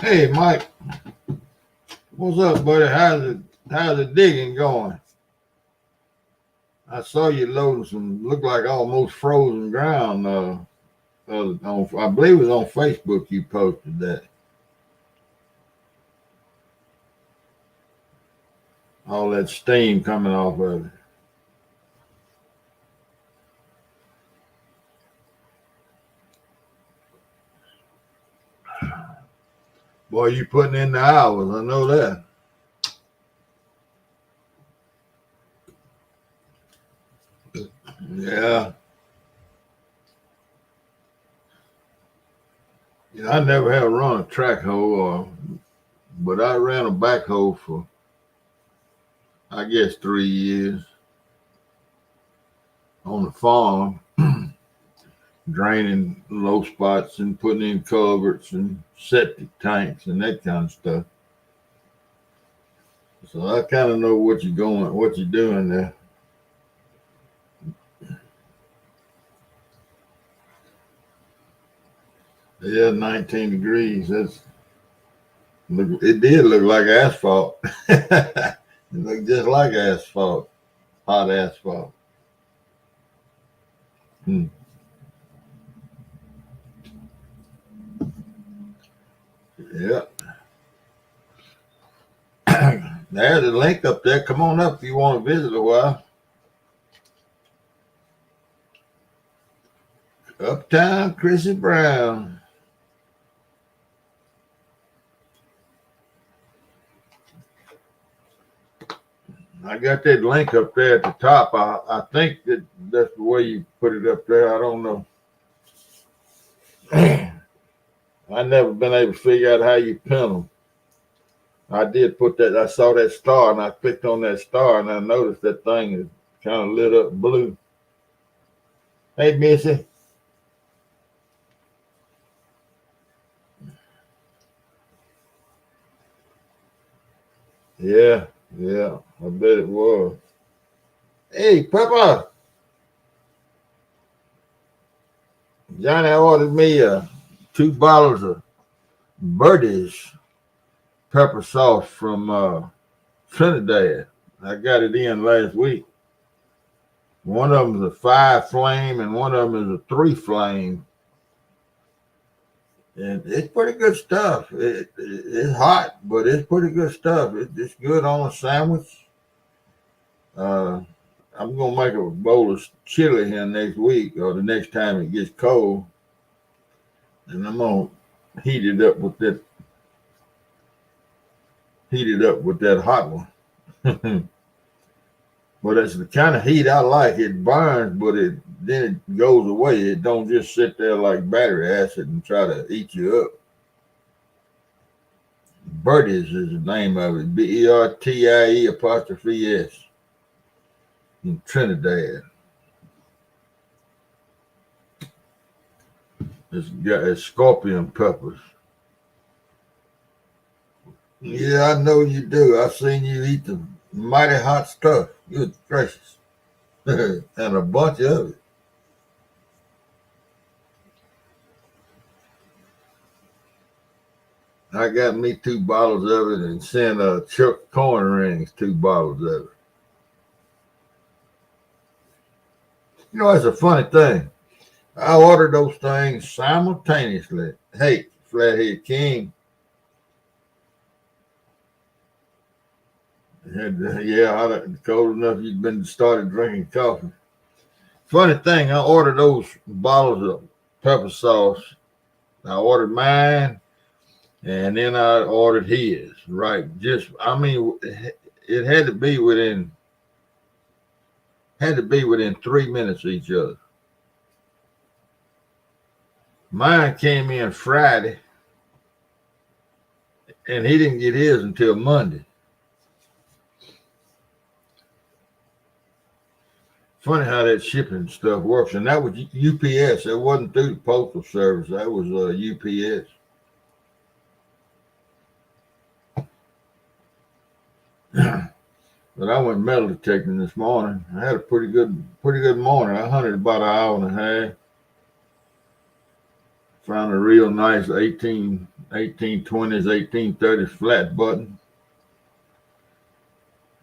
Hey, Mike, what's up, buddy? How's the digging going? I saw you loading some look like almost frozen ground. I believe it was on Facebook. You posted that all that steam coming off of it. Boy, you putting in the hours. I know that. Yeah, I never have run a track hoe, but I ran a backhoe for I guess 3 years on the farm, draining low spots and putting in culverts and septic tanks and that kind of stuff. So I kind of know what you're doing there. Yeah, 19 degrees. It did look like asphalt. It looked just like asphalt, hot asphalt. Hmm. Yeah. There's a link up there. Come on up if you want to visit a while. Uptown Chrissy Brown. I got that link up there at the top. I think that's the way you put it up there. I don't know. I never been able to figure out how you pin them. I did put that. I saw that star and I clicked on that star and I noticed that thing is kind of lit up blue. Hey, Missy. Yeah, yeah. I bet it was. Hey, Pepper. Johnny ordered me 2 bottles of Birdie's pepper sauce from Trinidad. I got it in last week. One of them is a 5 flame and one of them is a 3 flame. And it's pretty good stuff. It's hot, but it's pretty good stuff. It's good on a sandwich. Uh, I'm gonna make a bowl of chili here next week or the next time it gets cold, and I'm gonna heat it up with that hot one. But it's the kind of heat I like. It burns, but then it goes away. It don't just sit there like battery acid and try to eat you up. Birdies is the name of it. Bertie apostrophe S in Trinidad. It's scorpion peppers. Yeah, I know you do. I've seen you eat the mighty hot stuff. Good gracious. And a bunch of it. I got me 2 bottles of it and sent Chuck Corn Rings 2 bottles of it. That's a funny thing. I ordered those things simultaneously. Hey, Flathead King. Yeah, cold enough you'd been started drinking coffee. Funny thing, I ordered those bottles of pepper sauce. I ordered mine, and then I ordered his. Right, it had to be within 3 minutes of each other. Mine came in Friday, and he didn't get his until Monday. Funny how that shipping stuff works, and that was UPS. It wasn't through the postal service. That was UPS. But I went metal detecting this morning. I had a pretty good morning. I hunted about an hour and a half. Found a real nice 1820s, 1830s flat button,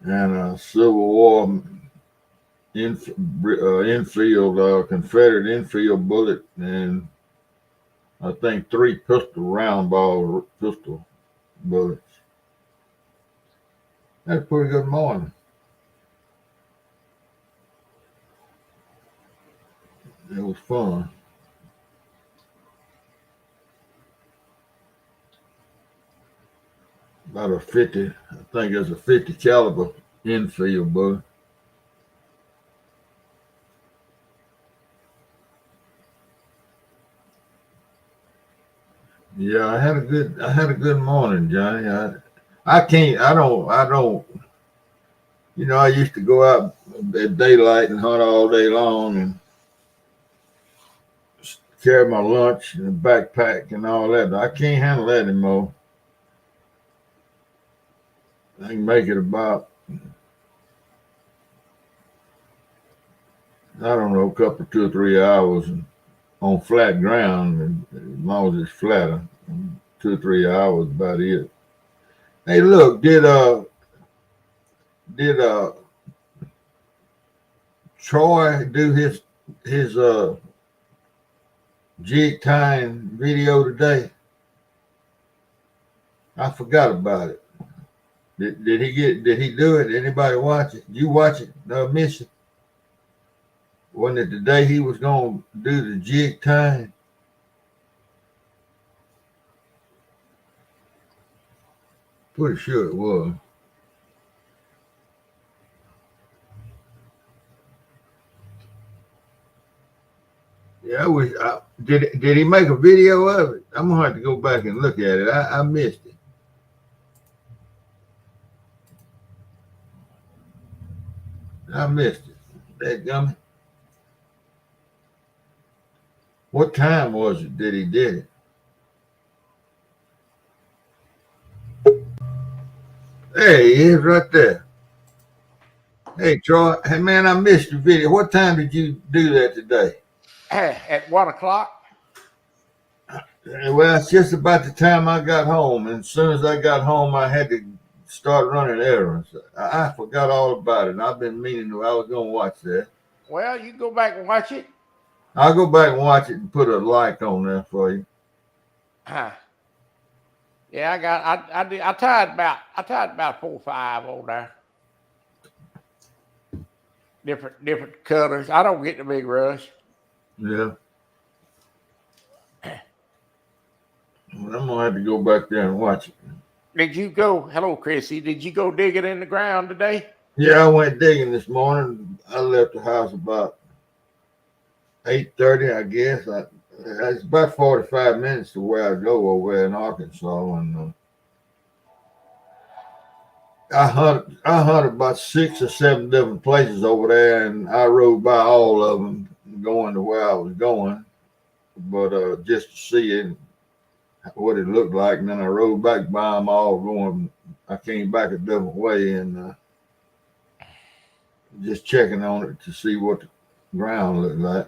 and a Civil War infield, Confederate infield bullet, and I think 3 pistol round ball pistol bullets. That's a pretty good morning. It was fun. About a 50, I think it's a 50 caliber infield bullet. Yeah, I had a good morning, Johnny. I don't. I used to go out at daylight and hunt all day long and carry my lunch and a backpack and all that. I can't handle that anymore. I can make it about, I don't know, a couple, 2 or 3 hours on flat ground, and as long as it's flatter, 2 or 3 hours about it. Hey, look, did Troy do his jig tying video today? I forgot about it. Did he do it? Anybody watch it? You watch it, miss it? Wasn't it the day he was gonna do the jig tying? Pretty sure it was. Yeah, did he make a video of it? I'm gonna have to go back and look at it. I missed it. I missed it. That gummy. What time was it that he did it? There he is, right there. Hey, Troy. Hey, man, I missed your video. What time did you do that today? At 1 o'clock. Well, it's just about the time I got home. And as soon as I got home, I had to start running errands. I forgot all about it. And I've been meaning to. I was going to watch that. Well, you go back and watch it. I'll go back and watch it and put a like on there for you. Yeah, I tied about 4 or 5 on there. Different colors. I don't get the big rush. Yeah. Well, I'm gonna have to go back there and watch it. Did you go? Hello, Chrissy. Did you go digging in the ground today? Yeah, I went digging this morning. I left the house about 8:30, I guess. It's about 45 minutes to where I go over in Arkansas, and I hunted about 6 or 7 different places over there, and I rode by all of them going to where I was going, but just to see it, what it looked like, and then I rode back by them all going. I came back a different way and just checking on it to see what the ground looked like.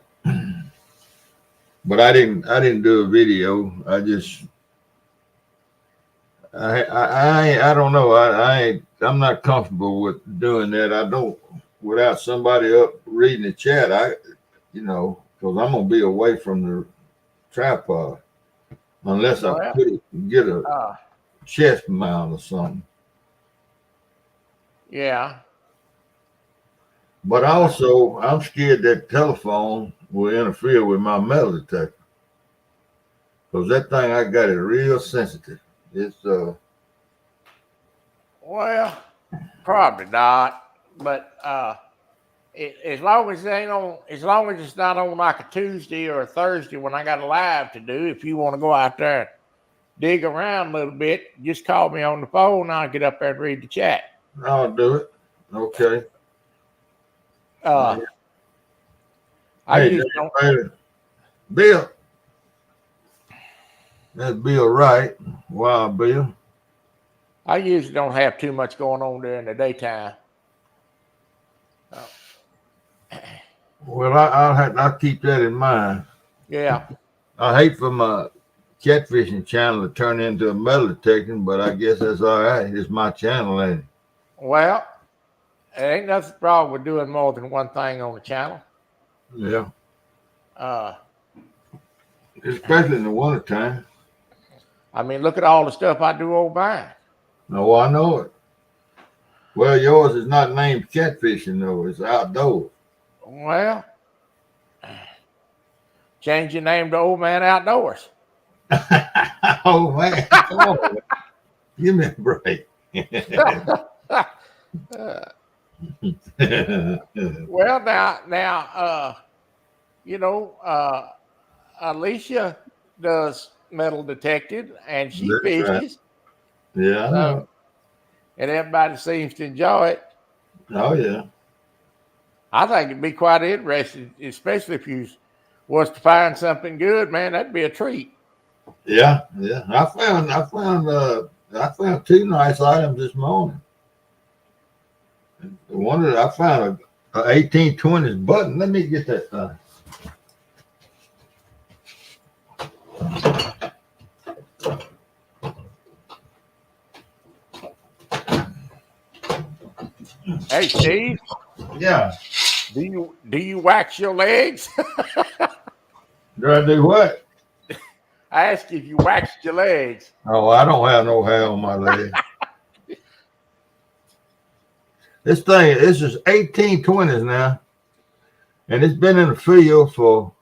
But I didn't do a video. I don't know. I'm not comfortable with doing that. I don't, without somebody up reading the chat. Because I'm gonna be away from the tripod unless I get a chest mount or something. Yeah. But also, I'm scared that telephone will interfere with my metal detector, because that thing I got is real sensitive. It's Well, probably not, but as long as it's not on like a Tuesday or a Thursday when I got a live to do, if you want to go out there and dig around a little bit, just call me on the phone. I'll get up there and read the chat. I'll do it. Okay. I usually don't. Bill. That's Bill Wright. Wow, Bill. I usually don't have too much going on during the daytime. Well, I'll keep that in mind. Yeah. I hate for my catfishing channel to turn into a metal detecting, but I guess that's all right. It's my channel, ain't it? Well, there ain't nothing wrong with doing more than one thing on the channel. Yeah. Uh, Especially in the wintertime. I mean, look at all the stuff I do on mine. No, I know it. Well, yours is not named catfishing, though. It's outdoors. Well, change your name to Old Man Outdoors. Oh, man. Come on. Give me a break. Well, now, Alicia does metal detected and she That's right. fishes. Yeah, I So, know. and everybody seems to enjoy it. Oh, yeah. I think it'd be quite interesting, especially if you was to find something good, man. That'd be a treat. Yeah, yeah. I found two nice items this morning. One that I found a 1820s button. Let me get that thing. Hey, Steve, Yeah. do you wax your legs? Do I do what? I asked you if you waxed your legs. Oh, I don't have no hair on my leg. This is 1820s now, and it's been in the field for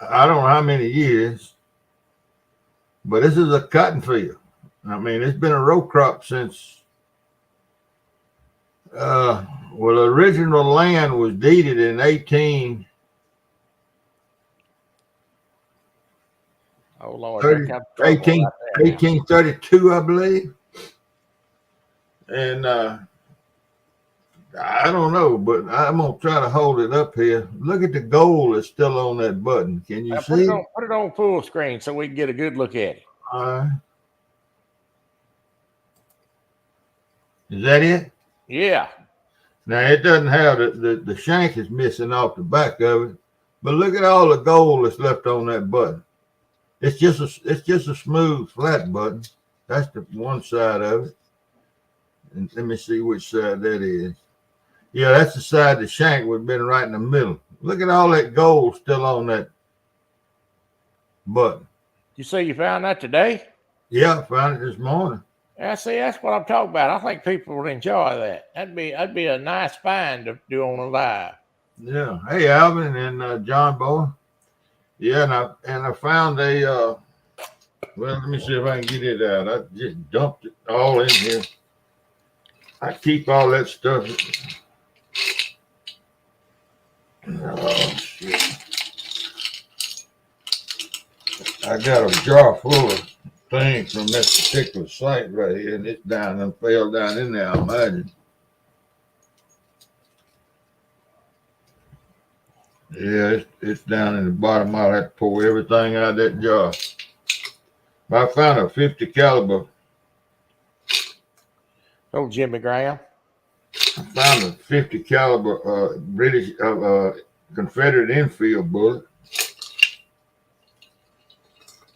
I don't know how many years, but this is a cotton field. I mean, it's been a row crop since. Well, the original land was deeded in 1832, I believe. And I don't know, but I'm gonna try to hold it up here. Look at the gold that's still on that button. Can you see? Put it on full screen so we can get a good look at it. All right. Is that it? Yeah. Now it doesn't have the shank is missing off the back of it, but look at all the gold that's left on that button. It's just a smooth flat button. That's the one side of it. And let me see which side that is. Yeah, that's the side the shank would have been right in the middle. Look at all that gold still on that button. You say you found that today? Yeah, I found it this morning. Yeah, see, that's what I'm talking about. I think people would enjoy that. That'd be a nice find to do on a live. Yeah. Hey, Alvin and John Boy. Yeah, and I found a. Well, let me see if I can get it out. I just dumped it all in here. I keep all that stuff. Oh shit! I got a jar full of things from that particular site right here, and it's down and fell down in there. I imagine. Yeah, it's down in the bottom. I'll have to pour everything out of that jar. I found a 50 caliber. Oh, Jimmy Graham. I found a 50 caliber British Confederate Enfield bullet.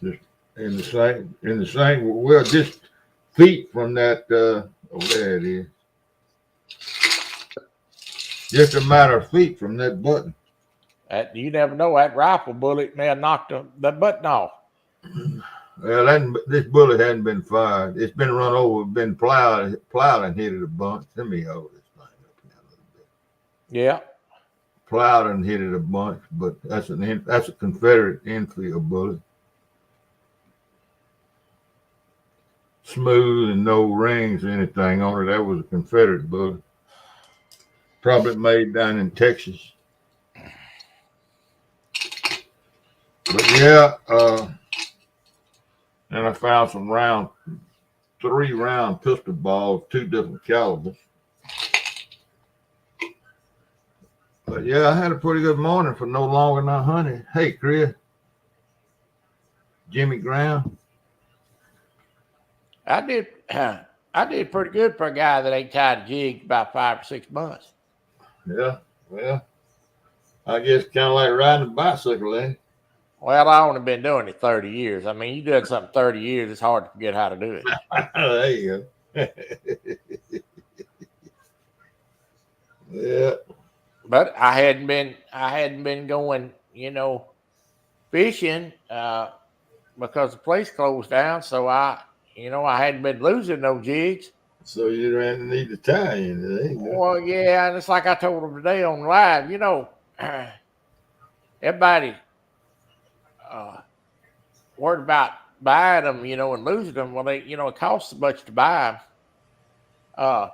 Just in the same. Well, just feet from that. Oh, there it is. Just a matter of feet from that button. You never know. That rifle bullet may have knocked the button off. Well, this bullet hadn't been fired. It's been run over, been plowed and hit it a bunch. Let me hold this thing up here a little bit. Yeah. Plowed and hit it a bunch, but that's a Confederate Enfield bullet. Smooth and no rings or anything on it. That was a Confederate bullet. Probably made down in Texas. But yeah, and I found some 3-round pistol balls, 2 different calibers. But yeah, I had a pretty good morning for no longer than 100. Hey, Chris. Jimmy Graham. I did pretty good for a guy that ain't tied a jig about 5 or 6 months. Yeah, well, I guess kind of like riding a bicycle, eh? Well, I only been doing it 30 years. I mean, you done something 30 years, it's hard to forget how to do it. There you go. Yeah. But I hadn't been going, fishing because the place closed down. So I hadn't been losing no jigs. So you don't need to tie in. There you go. Well, yeah, and it's like I told them today on live. Everybody uh, worried about buying them, and losing them. Well, it costs so much to buy them. Uh,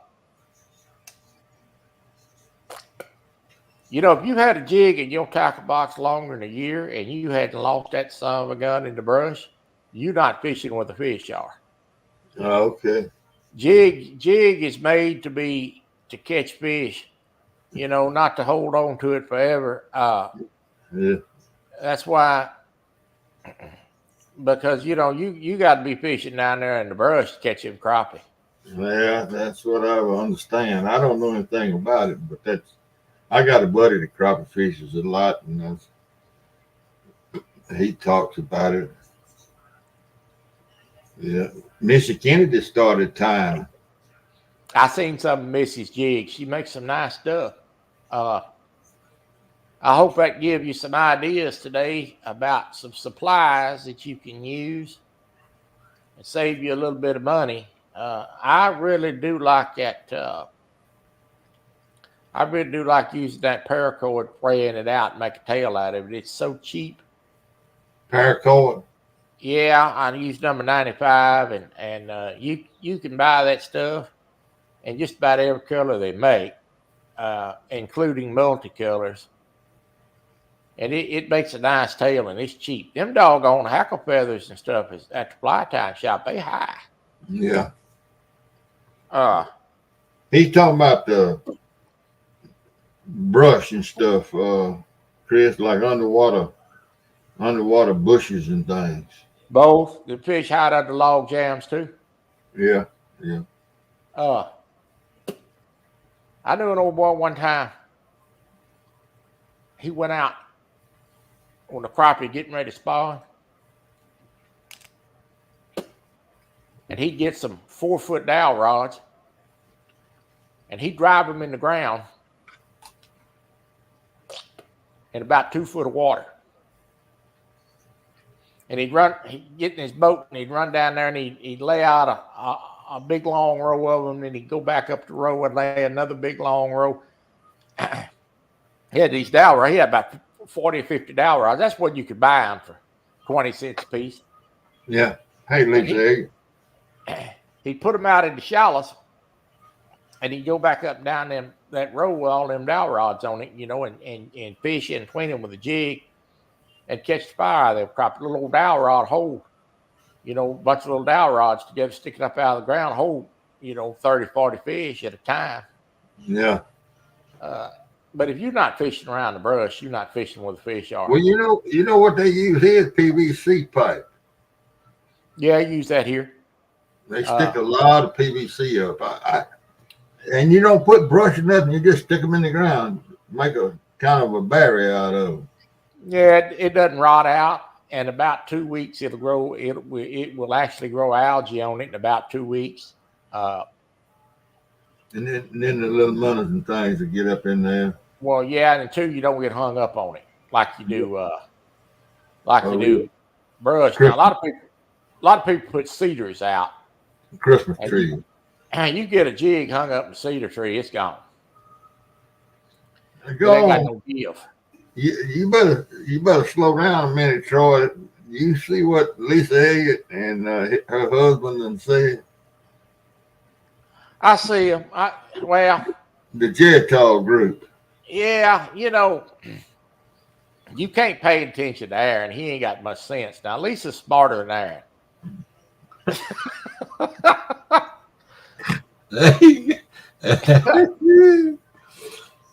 if you had a jig in your tackle box longer than a year and you hadn't lost that son of a gun in the brush, you're not fishing with a fish jar. Oh, okay. Jig is made to catch fish, not to hold on to it forever. Yeah. That's why, because you got to be fishing down there in the brush to catch him crappie. Yeah, that's what I understand. I don't know anything about it, but I got a buddy that crappie fishes a lot, and he talks about it. Yeah, Missy Kennedy started tying. I seen some of Missy's jigs. She makes some nice stuff. I hope that gives you some ideas today about some supplies that you can use and save you a little bit of money. I really do like that. I really do like using that paracord, spraying it out, and make a tail out of it. It's so cheap. Paracord. Yeah, I use number 95, and you can buy that stuff in just about every color they make, including multicolors. And it makes a nice tail, and it's cheap. Them doggone hackle feathers and stuff is at the fly tying shop. They high. Yeah. He's talking about the brush and stuff, Chris, like underwater bushes and things. Both. The fish hide under log jams too. Yeah. I knew an old boy one time. He went out on the crappie getting ready to spawn, and he'd get some 4-foot dowel rods, and he'd drive them in the ground in about 2 foot of water. And he'd get in his boat, and he'd run down there, and he'd lay out a big long row of them, and he'd go back up the row and lay another big long row. He had these dowel rods. He had about 40 or 50 dowel rods. That's what you could buy them for 20 cents a piece. Yeah. Hey, Lisa. He'd put them out in the shallows, and he'd go back up and down that row with all them dowel rods on it, and fish in between them with a jig and catch the fire. They'll crop a little old dowel rod hold, a bunch of little dowel rods together, sticking up out of the ground, hold, 30, 40 fish at a time. Yeah. But if you're not fishing around the brush, you're not fishing with a fish jar. Well, you know what they use here is PVC pipe. Yeah, I use that here. They stick a lot of PVC up. And you don't put brush or nothing. You just stick them in the ground, make a kind of a barrier out of them. Yeah, it doesn't rot out. And about 2 weeks, it'll grow. It will actually grow algae on it in about 2 weeks. And then the little munners and things that get up in there. Well, yeah, and two, you don't get hung up on it like you do, brush. Now, a lot of people put cedars out. Christmas tree. And you get a jig hung up in a cedar tree, it's gone. Go it ain't got on. no give. You better slow down a minute, Troy. You see what Lisa Elliott and her husband and said? I see him. The Jetall group. Yeah, you can't pay attention to Aaron. He ain't got much sense. Now, Lisa's smarter than Aaron.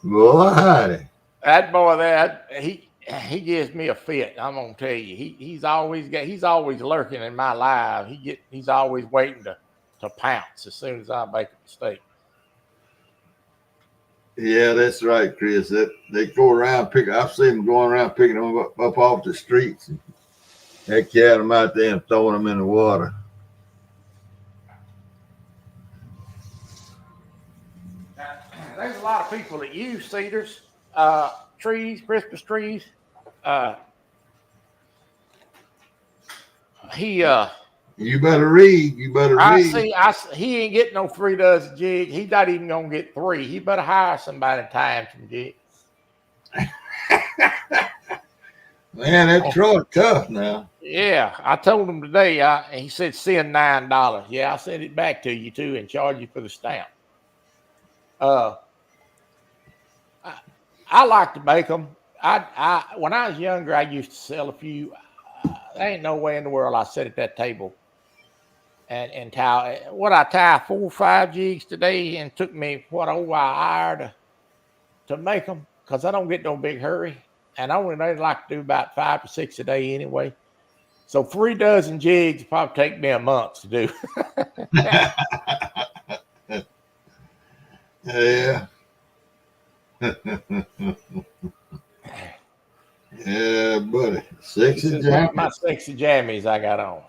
Boy, howdy. That boy, he gives me a fit. I'm gonna tell you, he's always lurking in my life. He's always waiting to pounce as soon as I make a mistake. Yeah, that's right, Chris. They go around I've seen them going around picking them up off the streets and They carried them out there and throwing them in the water. There's a lot of people that use cedars, trees, Christmas trees. Uh, he You better read. You better I read. see. He ain't getting no 3 dozen jigs. He's not even gonna get 3. He better hire somebody to tie him some jigs. Man, that Troy tough now. Yeah, I told him today. He said send $9. Yeah, I sent it back to you too and charge you for the stamp. I, I like to make them. When I was younger, I used to sell a few. There ain't no way in the world I sit at that table and tie. What I tie 4 or 5 jigs today, and took me what over an hour to make them because I don't get no big hurry, and I only like to do about 5 to 6 a day anyway. So 3 dozen jigs probably take me a month to do. Yeah. Yeah, buddy. This Sexy is one of my jacket. sexy jammies I got on.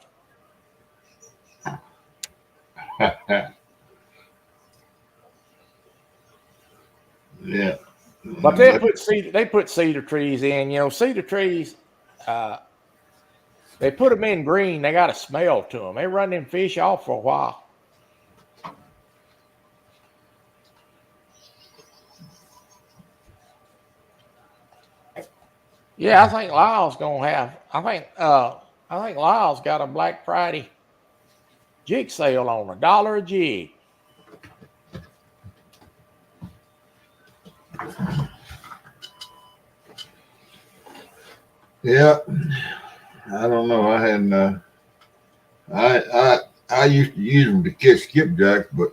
Yeah. But they put cedar trees in. You know, cedar trees, they put them in green. They got a smell to them. They run them fish off for a while. Yeah, I think Lyle's gonna have. I think Lyle's got a Black Friday jig sale on $1 a jig. Yeah. I don't know. I hadn't. I used to use them to catch skipjacks, but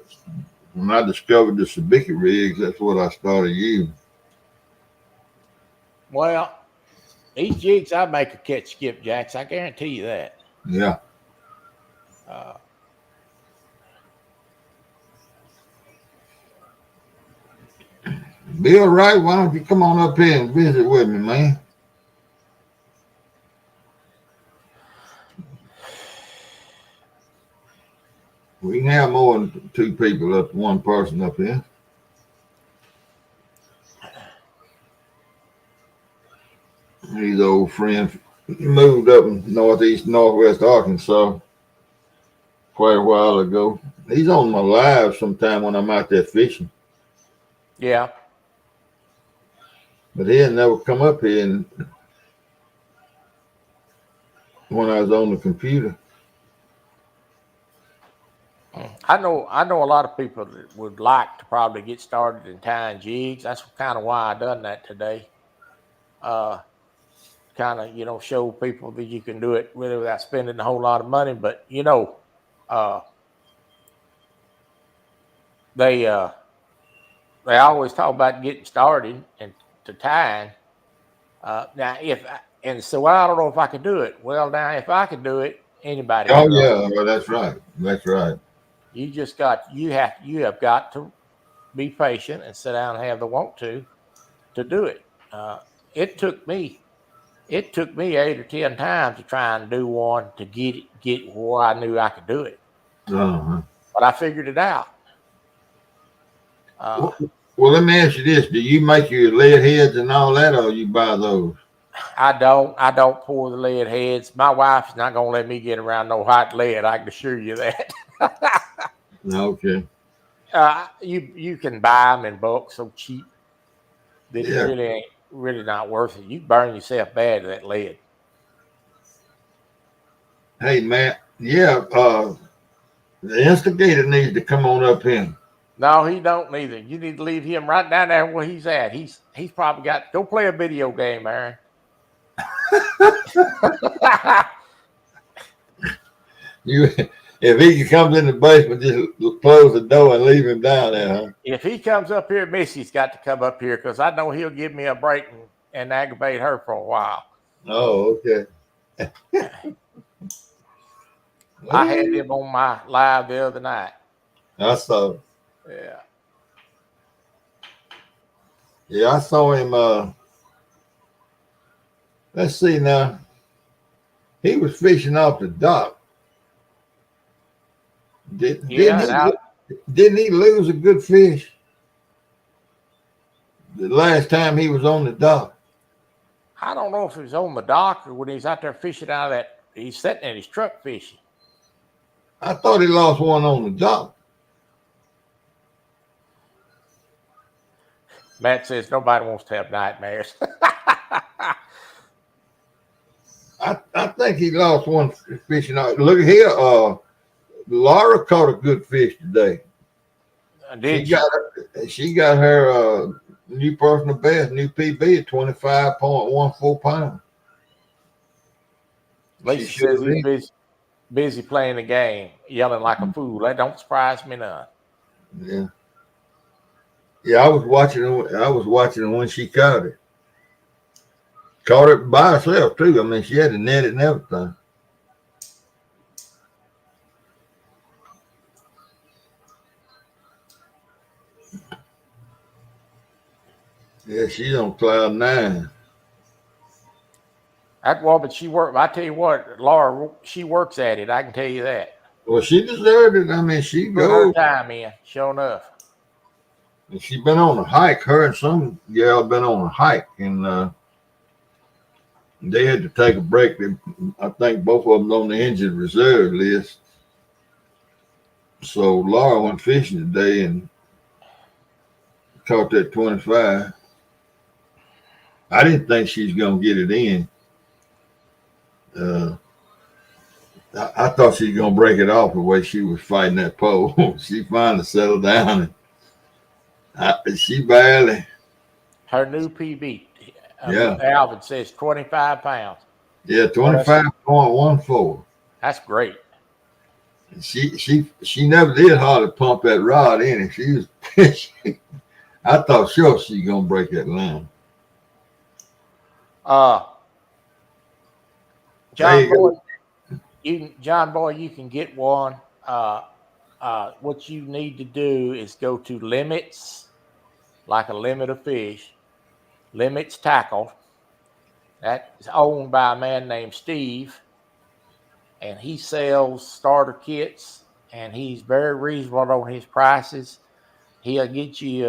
when I discovered the sabiki rigs, that's what I started using. Well, these jigs I make will catch skipjacks. I guarantee you that. Yeah. Uh, Bill Wright, why don't you come on up here and visit with me, man? We can have more than 2 people up, 1 person up here. He's an old friend. He moved up in northwest Arkansas quite a while ago. He's on my live sometime when I'm out there fishing. yeah. But he had never come up here and when I was on the computer. I know a lot of people that would like to probably get started in tying jigs. That's kind of why I done that today. Kind of, show people that you can do it really without spending a whole lot of money. But they always talk about getting started and to tying. Now, so I don't know if I could do it. Well, now if I could do it, anybody Oh can do it. yeah, well, that's right. That's right. You have got to be patient and sit down and have the want to do it. It took me 8 or 10 times to try and do one to get where I knew I could do it. Uh-huh. But I figured it out. Well, let me ask you this: do you make your lead heads and all that, or you buy those? I don't pour the lead heads. My wife's not gonna let me get around no hot lead. I can assure you that. Okay. You can buy them in bulk so cheap that it Yeah. really ain't really not worth it. You burn yourself bad with that lead. Hey, Matt. Yeah. The instigator needs to come on up here. No, he don't neither. You need to leave him right down there where he's at. He's probably got go play a video game, Aaron. If he comes in the basement, just close the door and leave him down there, huh? If he comes up here, Missy's got to come up here because I know he'll give me a break and aggravate her for a while. Oh, okay. I had him on my live the other night. I saw. Yeah. Yeah, I saw him. Let's see now. He was fishing off the dock. Yeah, now Didn't he lose a good fish the last time he was on the dock? I don't know if it was on the dock or when he's out there fishing out of that. He's sitting in his truck fishing. I thought he lost one on the dock. Matt says nobody wants to have nightmares. I think he lost one fishing out. Look here, Laura caught a good fish today. Did she? She got her new personal best, new PB at 25.14 pounds. Lisa says he's busy playing the game, yelling like a fool. That don't surprise me none. Yeah. Yeah, I was watching it when she caught it. Caught it by herself too. I mean, she had to net it and everything. Yeah, she's on cloud 9. That woman, I tell you what, Laura, she works at it. I can tell you that. Well, she deserved it. I mean, she Put her goes. time in, sure enough. And she been on a hike. Her and some gal been on a hike, and they had to take a break. I think both of them on the injured reserve list. So Laura went fishing today and caught that 25. I didn't think she's gonna get it in. I thought she was gonna break it off the way she was fighting that pole. She finally settled down, and she barely. Her new PB, Yeah, Alvin says 25 pounds. yeah, 25.14. That's great. She never did hardly pump that rod in, and she was. I thought sure she gonna break that line. John Boy, you can get one. What you need to do is go to limits, like a limit of fish, limits tackle. That is owned by a man named Steve, and he sells starter kits, and he's very reasonable on his prices. He'll get you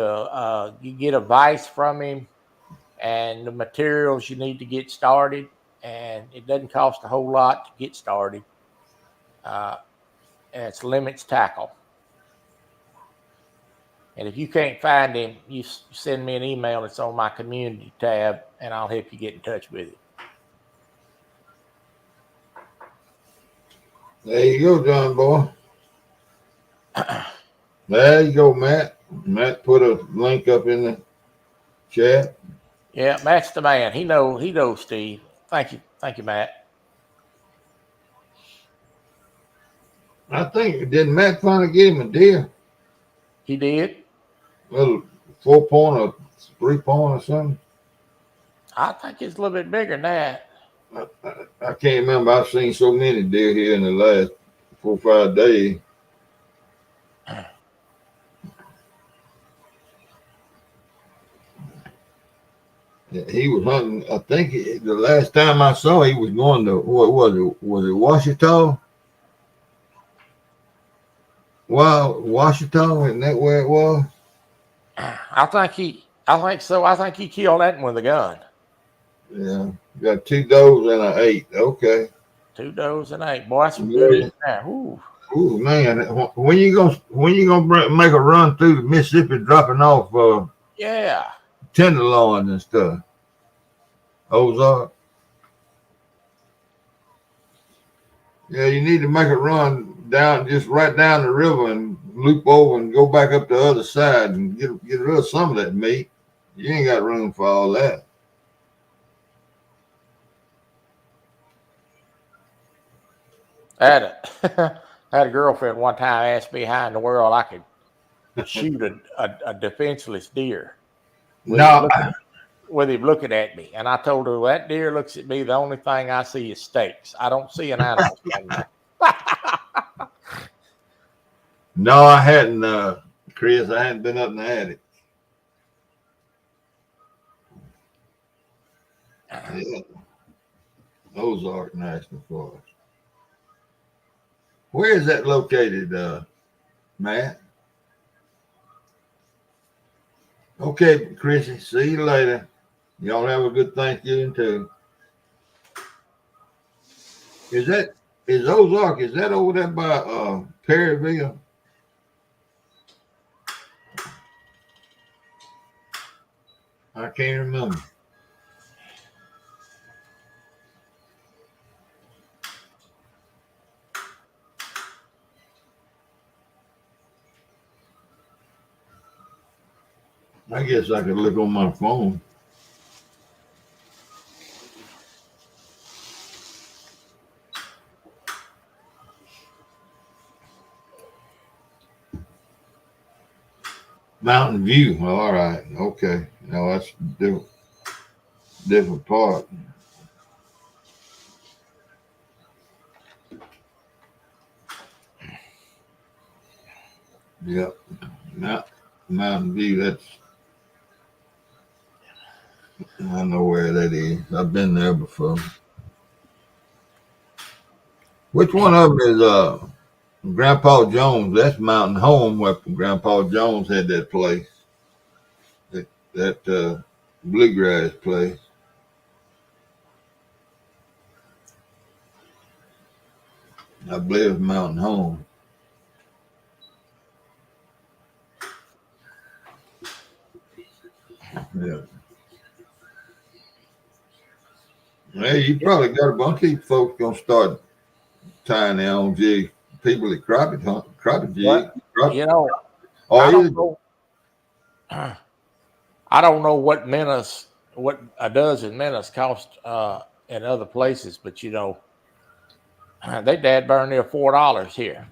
you get a vise from him and the materials you need to get started, and it doesn't cost a whole lot to get started. And it's limits tackle. And if you can't find him, you send me an email. It's on my community tab, and I'll help you get in touch with him. There you go, John Boy. There you go, Matt. Matt put a link up in the chat. Yeah, Matt's the man. He knows Steve. Thank you, Matt. I think did Matt finally get him a deal? He did. Little 4-point or 3-point or something. I think it's a little bit bigger than that. I can't remember. I've seen so many deer here in the last 4 or 5 days. He was hunting. I think the last time I saw, he was going to what was it? Was it Washita? Well, Washita, isn't that where it was? I think so. I think he killed that one with a gun. Yeah, got 2 does and an 8. Okay, 2 does and 8. Boy, that's some good eating there. Ooh, man, when you gonna make a run through the Mississippi, dropping off Yeah, tenderloins and stuff? Ozark. Yeah, you need to make a run down, just right down the river and loop over and go back up the other side and get rid of some of that meat. You ain't got room for all that. I had a girlfriend one time asked me how in the world I could shoot a defenseless deer with him looking at me. And I told her, that deer looks at me, the only thing I see is steaks. I don't see an animal. No, I hadn't, Chris. I hadn't been up in the attic. Yeah. Ozark National Forest. Where is that located, Matt? Okay, Chrissy. See you later. Y'all have a good Thanksgiving too. Is Ozark? Is that over there by Perryville? I can't remember. I guess I could look on my phone. Mountain View. All right. Okay. No, that's different part. Yep. Mountain View. I know where that is. I've been there before. Which one of them is Grandpa Jones? That's Mountain Home where Grandpa Jones had that place. That bluegrass place. I believe it's Mountain Home. Yeah. Hey, you probably got a bunch of these folks gonna start tying their own jig. People that crappie jig. But you know, Oh, I yeah. don't know. I don't know what a dozen minutes cost in other places, but you know, they dad burn near $4 here.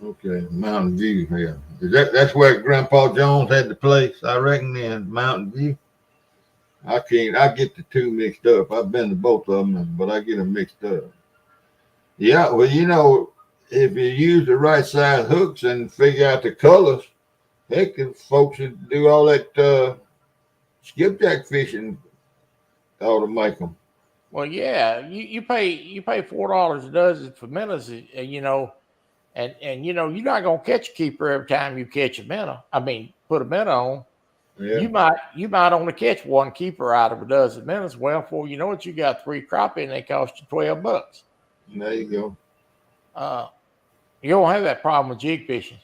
Okay, Mountain View here. That's where Grandpa Jones had the place, I reckon, in Mountain View. I get the two mixed up. I've been to both of them, but I get them mixed up. Yeah, well, if you use the right size hooks and figure out the colors, heck, if folks should do all that skipjack fishing ought to make them. Well, yeah, you pay $4 a dozen for minnows, and you know, and you know, you're not gonna catch a keeper every time you catch a minnow. I mean, put a minnow on. Yeah, You might only catch one keeper out of a dozen minnows. Well, before you know it, you got 3 crappie, and they cost you $12. there you go. Uh, you don't have that problem with jig fishing.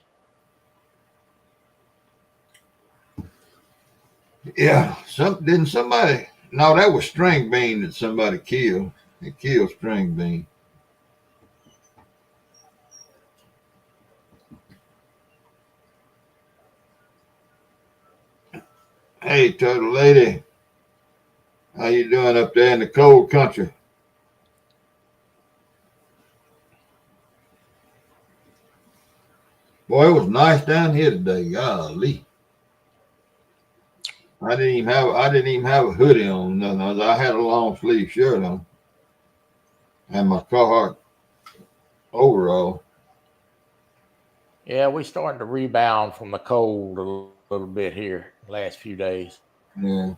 Yeah, didn't somebody? No, that was string bean that somebody killed. They killed string bean. Hey, turtle lady, how you doing up there in the cold country? Boy, it was nice down here today. Golly, I didn't even have a hoodie on. Nothing. I had a long sleeve shirt on and my Carhartt overall. Yeah, we starting to rebound from the cold a little bit here last few days. Yeah.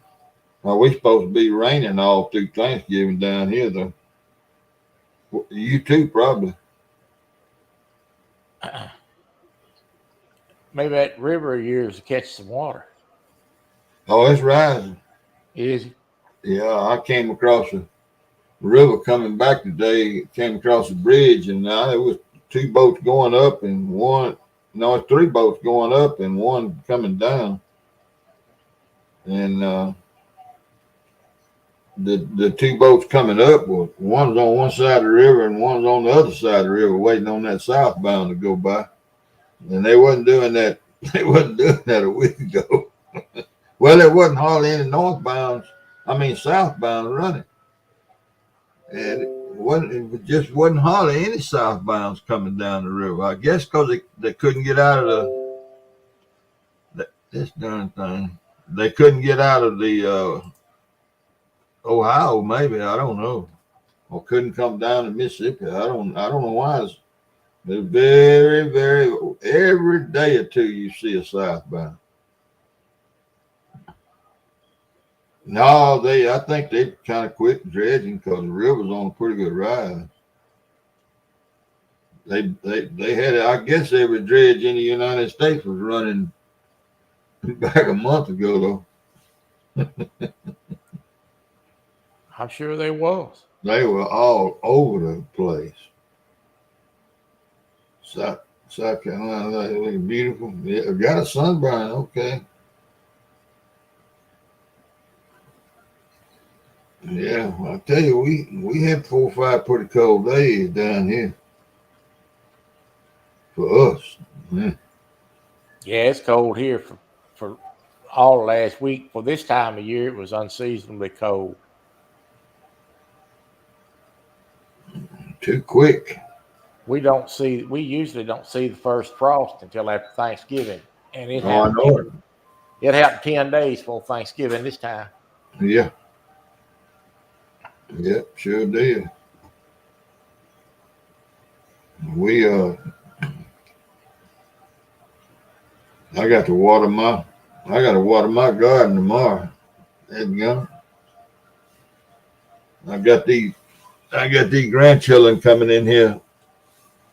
Well, we supposed to be raining all through Thanksgiving down here, though. You too, probably. Maybe that river of yours to catch some water. Oh, it's rising. Is Yeah, I came across a river coming back today. Came across a bridge, and it was two boats going up and one. No, it's three boats going up and one coming down. And the two boats coming up, well, one's on one side of the river and one's on the other side of the river, waiting on that southbound to go by. And they wasn't doing that. They wasn't doing that a week ago. Well, there wasn't hardly any southbound running. And it just wasn't hardly any southbounds coming down the river. I guess because they couldn't get out of this darn thing. They couldn't get out of the Ohio, maybe, I don't know. Or couldn't come down to Mississippi. I don't know why. It's very, very every day or two you see a southbound. No, I think they kind of quit dredging because the river's on a pretty good rise. They had, I guess every dredge in the United States was running back a month ago, though. I'm sure they was. They were all over the place. South, South Carolina, they look beautiful. Yeah, got a sunburn, okay. Yeah, I tell you, we had 4 or 5 pretty cold days down here for us. Yeah. Yeah, it's cold here for all last week. For this time of year, it was unseasonably cold. Too quick. We usually don't see the first frost until after Thanksgiving, and it Oh, I happened. know it. It happened 10 days before Thanksgiving this time. Yeah, yeah, sure did. We I got to water my I got to water my garden tomorrow. There you go. I got these I got these grandchildren coming in here.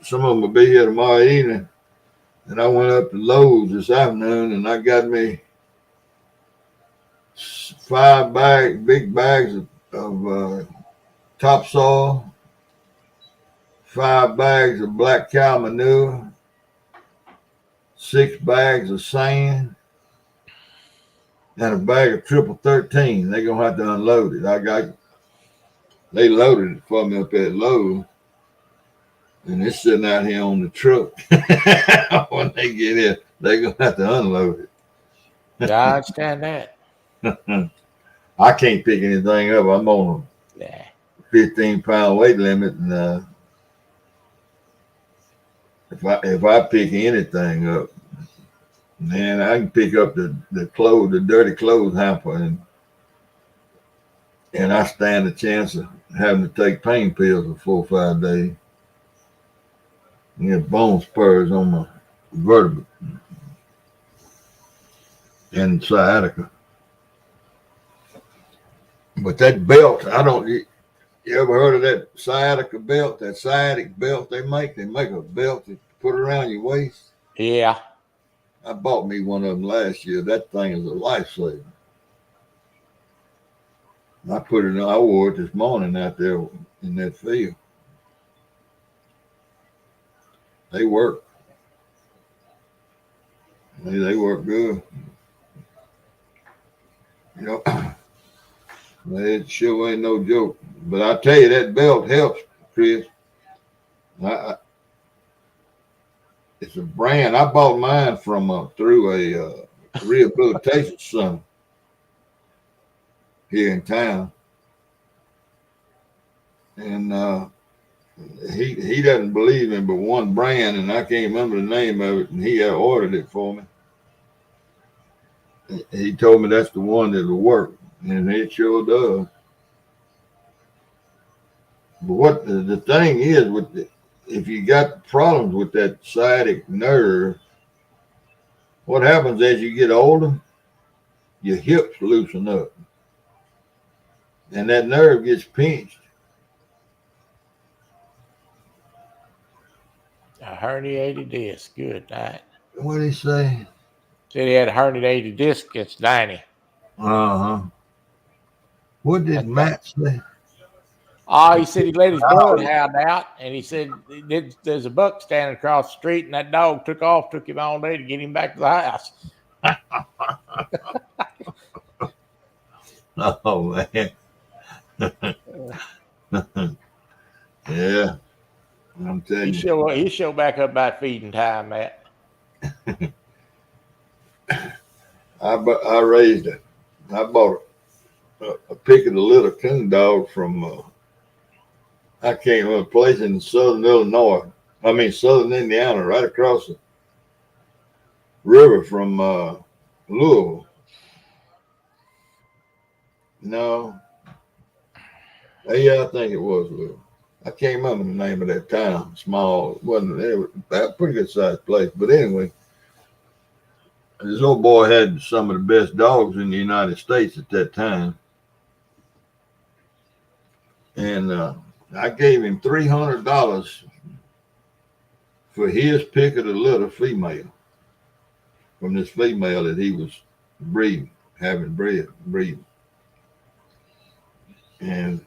Some of them will be here tomorrow evening. And I went up to Lowe's this afternoon and I got me big bags of topsoil, 5 bags of black cow manure, 6 bags of sand, and a bag of triple 13. They're gonna have to unload it. They loaded it for me up at Lowe's, and it's sitting out here on the truck. When they get here, they're gonna have to unload it. Yeah, I understand that. I can't pick anything up. I'm on Yeah. a 15-pound weight limit, and if I pick anything up, man, I can pick up the dirty clothes hamper, and I stand a chance of having to take pain pills for 4 or 5 days. I get bone spurs on my vertebrae and sciatica. But that belt, you ever heard of that sciatica belt? That sciatic belt they make? They make a belt to put around your waist. Yeah. I bought me one of them last year. That thing is a lifesaver. I wore it this morning out there in that field. They work. They work good. You know, it sure ain't no joke. But I tell you, that belt helps, Chris. It's a brand. I bought mine from through a rehabilitation center here in town, and he doesn't believe in but one brand, and I can't remember the name of it. And he ordered it for me. He told me that's the one that'll work, and it sure does. But what the thing is if you got problems with that sciatic nerve, what happens as you get older, your hips loosen up, and that nerve gets pinched. A herniated disc. Good night. What did he say? Said he had a herniated disc. It's 90. Uh-huh. What did Matt say? Oh, he said he let his bloodhound out, and he said there's a buck standing across the street, and that dog took off. Took him all day to get him back to the house. Oh man. Yeah, I'm telling you. He show back up about feeding time, Matt. I raised it. I bought a pick of the little coon dog from I can't remember a place in southern Illinois. I mean southern Indiana, right across the river from Louisville. No, yeah, I think it was Louisville. I can't remember the name of that town. Small, wasn't it? It was a pretty good sized place. But anyway, this old boy had some of the best dogs in the United States at that time. And I gave him $300 for his pick of the litter female from this female that he was breeding, breeding. And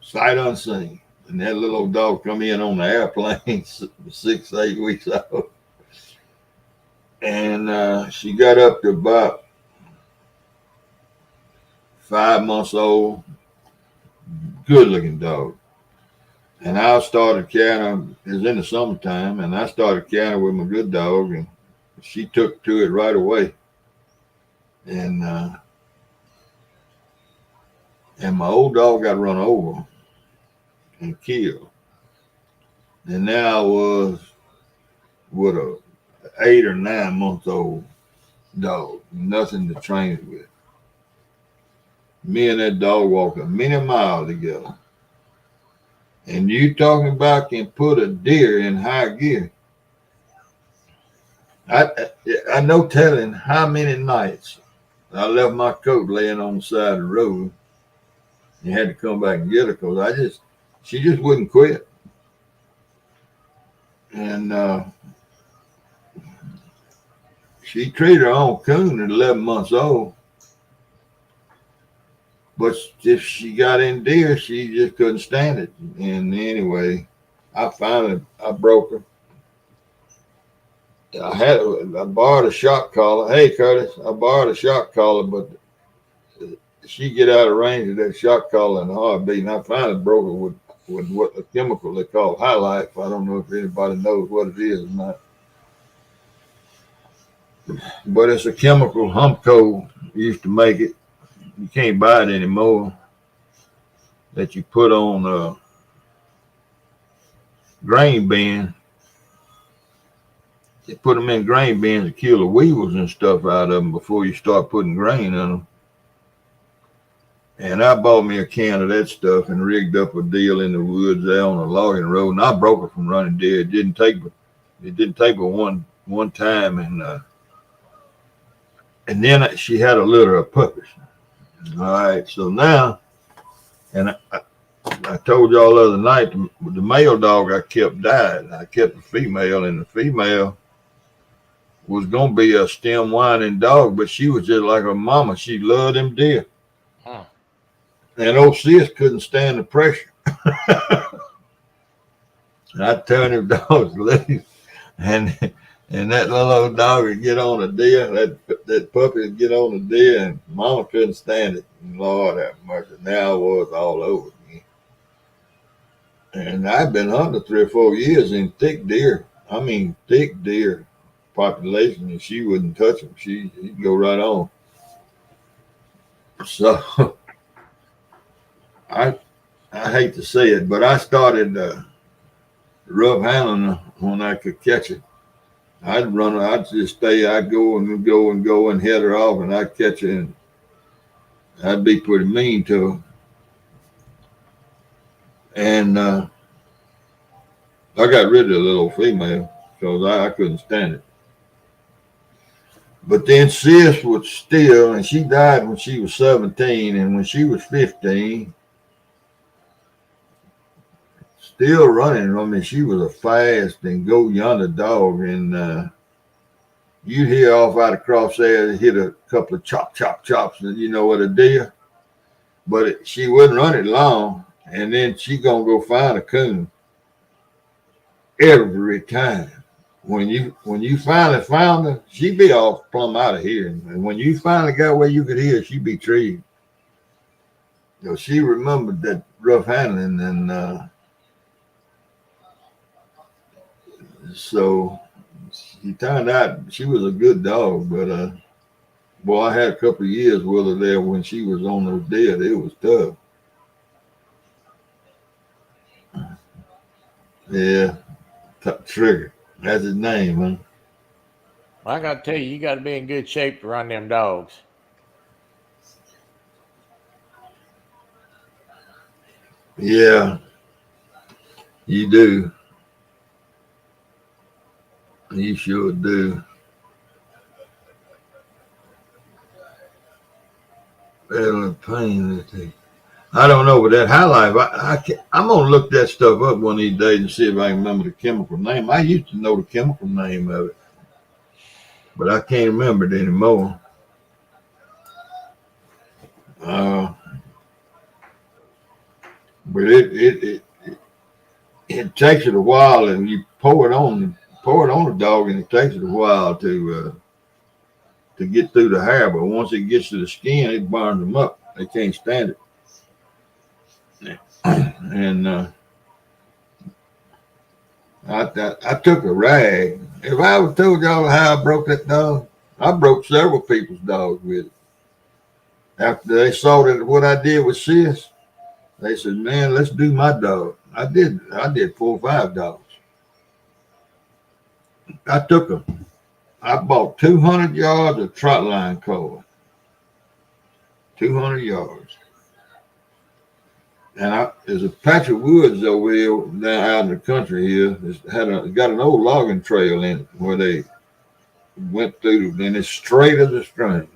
sight unseen. And that little old dog come in on the airplane 6, 8 weeks old. And she got up to about 5 months old. Good looking dog. And I started carrying her, it was in the summertime, and I started carrying her with my good dog, and she took to it right away. And my old dog got run over and killed. And now I was with a 8 or 9 month old dog, nothing to train it with. Me and that dog walked a many miles together. And you talking about can put a deer in high gear. I no telling how many nights I left my coat laying on the side of the road and had to come back and get her because she just wouldn't quit. And she treated her own coon at 11 months old. But if she got in deer, she just couldn't stand it. And anyway, I broke her. I borrowed a shot collar. Hey, Curtis, I borrowed a shot collar, but she get out of range of that shot collar in a heartbeat. And I finally broke her with what a chemical they call High Life. I don't know if anybody knows what it is or not. But it's a chemical. Humco used to make it. You can't buy it anymore. That you put on grain bins. You put them in grain bins to kill the weevils and stuff out of them before you start putting grain in them. And I bought me a can of that stuff and rigged up a deal in the woods there on a logging road, and I broke her from running deer. It didn't take but one time, and then she had a litter of puppies. All right, so now, and I told y'all the other night the male dog I kept died. I kept the female, and the female was gonna be a stem whining dog, but she was just like her mama. She loved them deer. Huh. And old sis couldn't stand the pressure. I'd turn him dogs loose, and that little old dog would get on a deer. That puppy would get on a deer, and Mama couldn't stand it. Lord have mercy! Now it was all over again. And I've been hunting 3 or 4 years in thick deer. I mean, thick deer population, and she wouldn't touch them. She'd go right on. So I hate to say it, but I started rough handling when I could catch it. I'd just stay, I'd go and head her off, and I'd catch her, and I'd be pretty mean to her. And I got rid of the little female because I couldn't stand it. But then sis was still, and she died when she was 17, and when she was 15, still running. I mean, she was a fast and go yonder dog, and you'd hear off out across there, hit a couple of chops, and you know what a deer. But she wouldn't run it long, and then she gonna go find a coon every time. When you finally found her, she'd be off plumb out of here. And when you finally got where you could hear, she'd be treed. You know, she remembered that rough handling, and so she turned out she was a good dog. But boy, I had a couple of years with her there when she was on those dead. It was tough. Yeah, Trigger. That's his name, huh? Well, I got to tell you, you got to be in good shape to run them dogs. Yeah, you do. You sure do. Battle of pain. I don't know, but that high life, I'm gonna look that stuff up one of these days and see if I can remember the chemical name. I used to know the chemical name of it, but I can't remember it anymore. Uh, but it takes it a while, and you pour it on the dog, and it takes it a while to get through the hair. But once it gets to the skin, it burns them up. They can't stand it. And I took a rag. If I ever told y'all how I broke that dog, I broke several people's dogs with it. After they saw that what I did with sis, they said, "Man, let's do my dog." I did 4 or 5 dogs. I took them. I bought 200 yards of trot line cord. 200 yards. And there's a patch of woods over here down out in the country here. It's got an old logging trail in it where they went through, and it's straight as a string.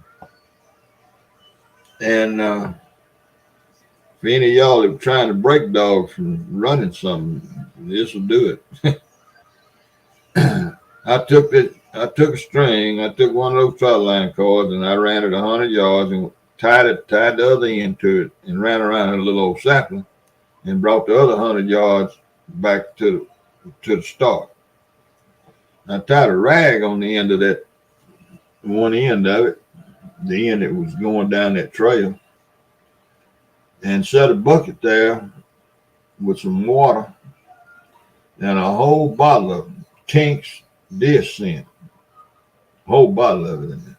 And if any of y'all are trying to break dogs from running something, this will do it. I took a string. I took one of those trot line cords, and I ran it 100 yards and tied the other end to it, and ran around a little old sapling, and brought the other 100 yards back to the start. I tied a rag on the end of that, one end of it, the end that was going down that trail, and set a bucket there with some water and a whole bottle of Tink's dish scent. Whole bottle of it in there.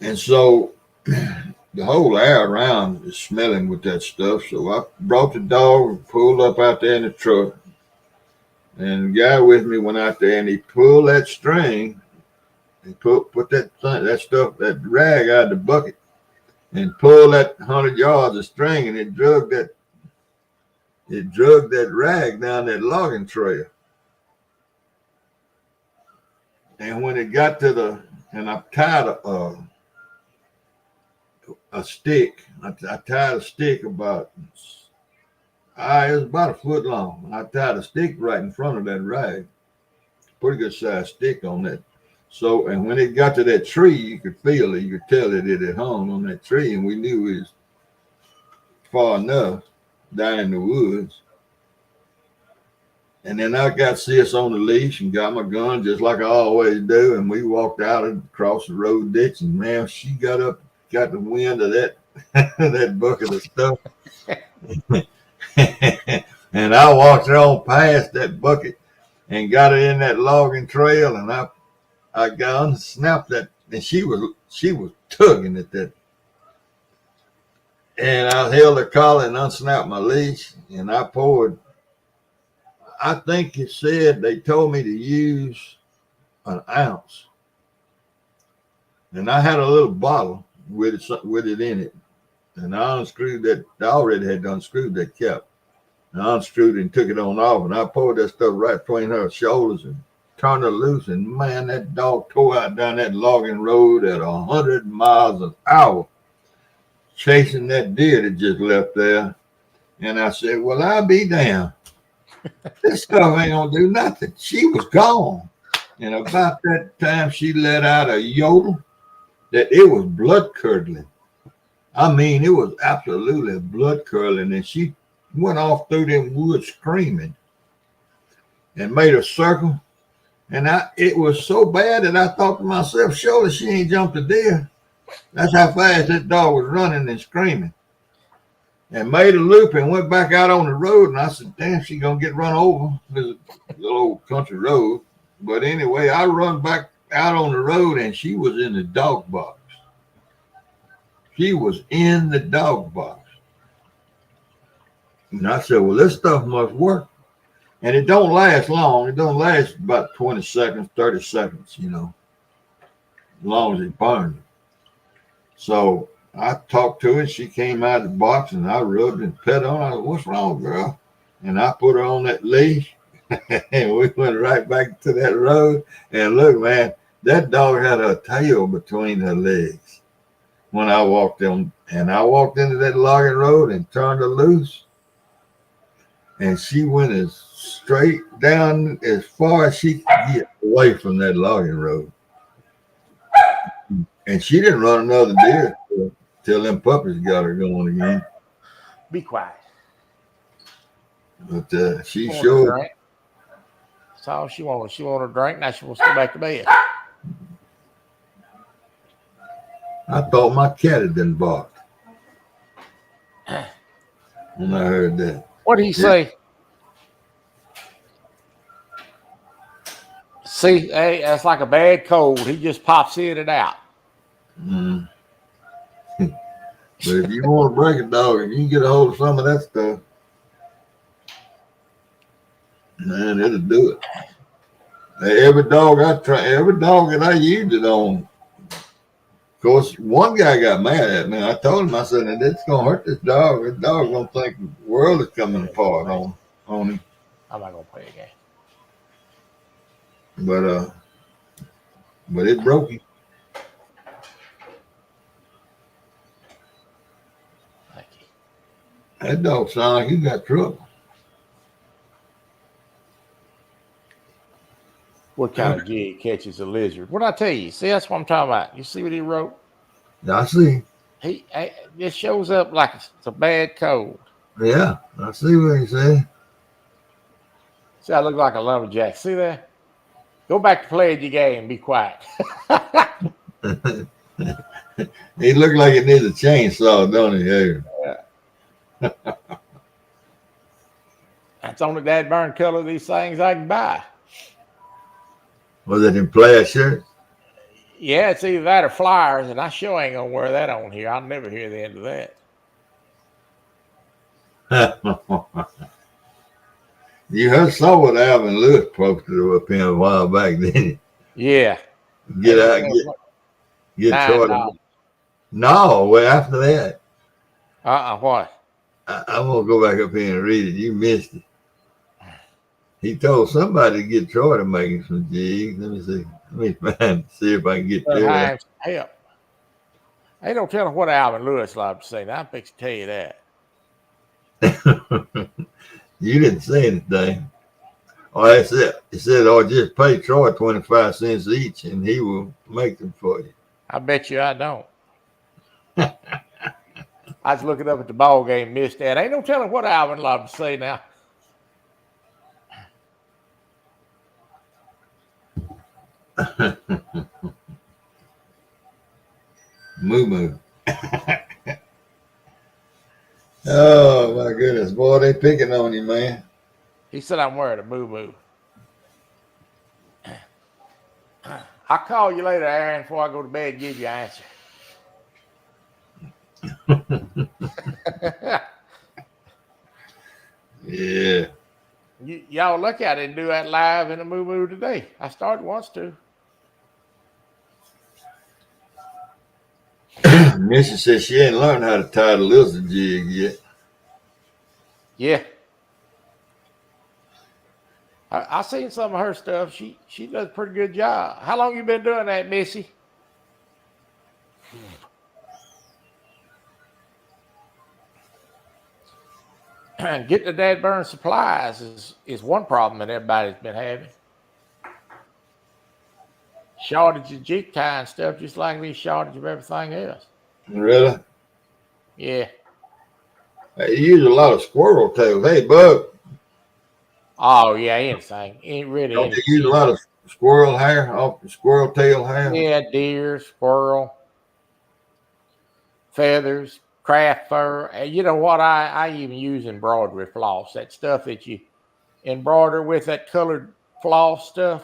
And so the whole air around is smelling with that stuff. So I brought the dog and pulled up out there in the truck. And the guy with me went out there and he pulled that string and put that rag out of the bucket and pulled that 100 yards of string, and it drug that rag down that logging trail. And when it got to and I tied a stick. I tied a stick it was about a foot long. And I tied a stick right in front of that rag. Pretty good sized stick on that. So, and when it got to that tree, you could feel it. You could tell that it had hung on that tree, and we knew it was far enough down in the woods. And then I got sis on the leash and got my gun just like I always do, and we walked out across the road ditch, and man, she got the wind of that that bucket of stuff. And I walked her on past that bucket and got it in that logging trail, and I got unsnapped that, and she was tugging at that. And I held her collar and unsnapped my leash, and I poured. I think it said they told me to use an ounce, and I had a little bottle with it in it, and I unscrewed that. I already had unscrewed that cap. And I unscrewed it and took it on off, and I poured that stuff right between her shoulders and turned her loose. And man, that dog tore out down that logging road at 100 miles an hour, chasing that deer that just left there. And I said, "Well, I'll be damned. This stuff ain't gonna do nothing." She was gone. And about that time, she let out a yodel that it was blood curdling. I mean, it was absolutely blood curdling. And she went off through them woods screaming and made a circle. And it was so bad that I thought to myself, surely she ain't jumped a deer. That's how fast that dog was running and screaming. And made a loop and went back out on the road. And I said, damn, she gonna get run over. There's a little old country road. But anyway, I run back out on the road, and she was in the dog box. She was in the dog box. And I said, well, this stuff must work. And it don't last long. It don't last about 20 seconds, 30 seconds, as long as it burns. So I talked to her, and she came out of the box, and I rubbed and pet on her. I said, what's wrong, girl? And I put her on that leash, and we went right back to that road. And look, man, that dog had her tail between her legs. when I walked in, and I walked into that logging road and turned her loose, and she went as straight down as far as she could get away from that logging road. And she didn't run another deer till them puppies got her going again. Be quiet. But she She wanted a sure, drink. That's all she wanted. She wanted a drink. Now she wants to go back to bed. I thought my cat had been barked when I heard that. What did he say? See, hey, that's like a bad cold. He just pops in and out. Mm. But if you want to break a dog and you can get a hold of some of that stuff, man, it'll do it. Every dog that I used it on. Of course, one guy got mad at me. I told him, I said, it's gonna hurt this dog. This dog's gonna think the world is coming apart on him. I'm not gonna play a game. But it broke him. Thank you. That dog sound like he got trouble. What kind of jig catches a lizard? What I tell you? See, that's what I'm talking about. You see what he wrote? I see. He it shows up like it's a bad cold. Yeah, I see what he said. See, I look like a lumberjack. See that? Go back to playing your game. Be quiet. He looked like it needs a chainsaw, don't he? Yeah. That's only that burn color of these things I can buy. Was it in plaid shirt? Yeah, it's either that or flyers, and I sure ain't gonna wear that on here. I'll never hear the end of that. You heard saw what Alvin Lewis posted up here a while back, didn't you? Yeah. Get out, get Troy. No, well after that. What? I'm gonna go back up here and read it. You missed it. He told somebody to get Troy to make him some jigs. Let me see. Let me see if I can get there. Help. Ain't no telling what Alvin Lewis liked to say. Now I'm fixing to tell you that. You didn't say anything. Oh, that's it. He said, "Oh, just pay Troy 25 cents each, and he will make them for you." I bet you I don't. I was looking up at the ball game, missed that. Ain't no telling what Alvin loved to say now. Moo moo. Oh my goodness, boy, they picking on you, man. He said I'm wearing a moo-moo. I'll call you later, Aaron, before I go to bed and give you an answer. Yeah. Y'all lucky I didn't do that live in a moo-moo today. I started once to. Missy says she ain't learned how to tie the lizard jig yet. Yeah. I seen some of her stuff. She does a pretty good job. How long you been doing that, Missy? Getting the dad burn supplies is one problem that everybody's been having. Shortage of jig tie and stuff, just like the shortage of everything else. Really? Yeah. They use a lot of squirrel tails. Hey, Bug. Oh yeah, anything. Ain't really Don't anything. they use a lot of squirrel hair, squirrel tail hair? Yeah, deer, squirrel, feathers, craft fur. And you know what? I even use embroidery floss. That stuff that you embroider with, that colored floss stuff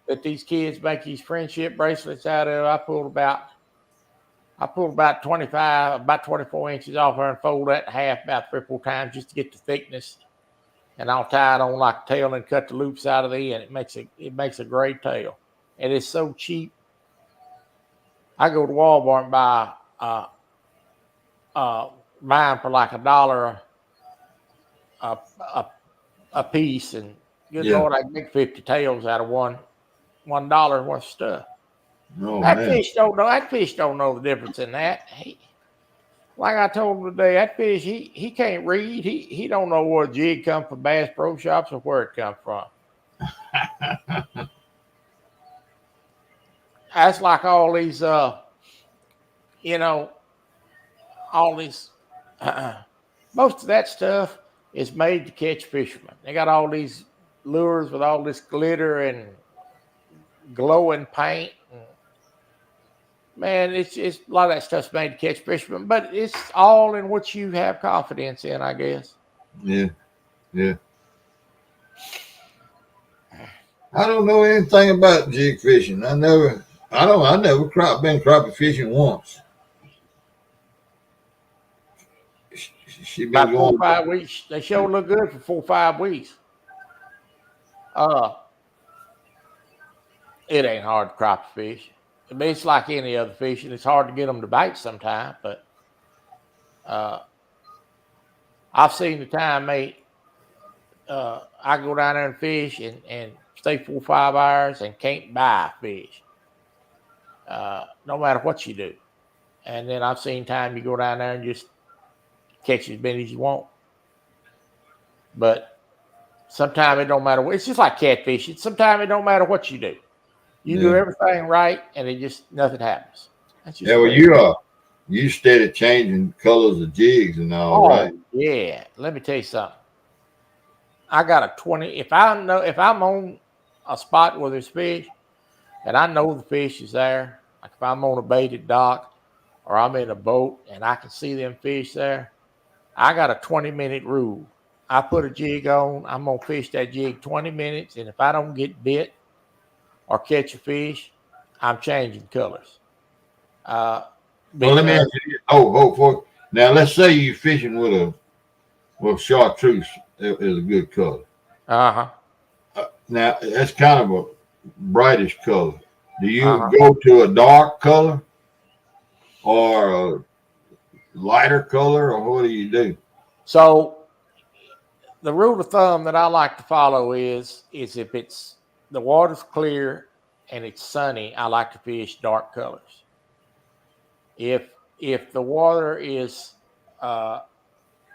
that these kids make these friendship bracelets out of. I pulled about 25, about 24 inches off her and fold that in half about 3 or 4 times just to get the thickness. And I'll tie it on like a tail and cut the loops out of the end. It makes a great tail. And it's so cheap. I go to Walmart and buy mine for like $1 a piece, and good Lord, I can make 50 tails out of $1 worth of stuff. Oh That man. fish don't know. That fish don't know the difference in that. Like I told him today, that fish he can't read. He don't know where a jig come from Bass Pro Shops or where it come from. That's like all these you know, all these most of that stuff is made to catch fishermen. They got all these lures with all this glitter and glowing paint. And, man, it's a lot of that stuff's made to catch fishermen, but it's all in what you have confidence in, I guess. Yeah, yeah. I don't know anything about jig fishing. I never been crappie fishing once. She been About 4 or going. 5 weeks, they sure look good for 4 or 5 weeks. Uh, it ain't hard to crop fish. I mean, it's like any other fishing. It's hard to get them to bite sometimes, but uh, I've seen the time, mate. I go down there and fish and stay 4 or 5 hours and can't buy fish, no matter what you do. And then I've seen time you go down there and just catch as many as you want. But sometimes it don't matter what. It's just like catfishing. Sometimes it don't matter what you do. You do Yeah, everything right, and it just nothing happens. That's just yeah. the Well, way it is. you started changing colors of jigs and all, right? Oh yeah. Let me tell you something. I got a 20. If I'm on a spot where there's fish and I know the fish is there, like if I'm on a baited dock or I'm in a boat and I can see them fish there, I got a 20-minute rule. I put a jig on, I'm gonna fish that jig 20 minutes, and if I don't get bit or catch a fish, I'm changing colors. Uh, Well, let me ask because you this. For now, let's say you're fishing with chartreuse is a good color. uh-huh, Now that's kind of a brightish color. Do you uh-huh. go to a dark color or a lighter color, or what do you do? So the rule of thumb that I like to follow is if it's the water's clear and it's sunny, I like to fish dark colors. If the water is uh,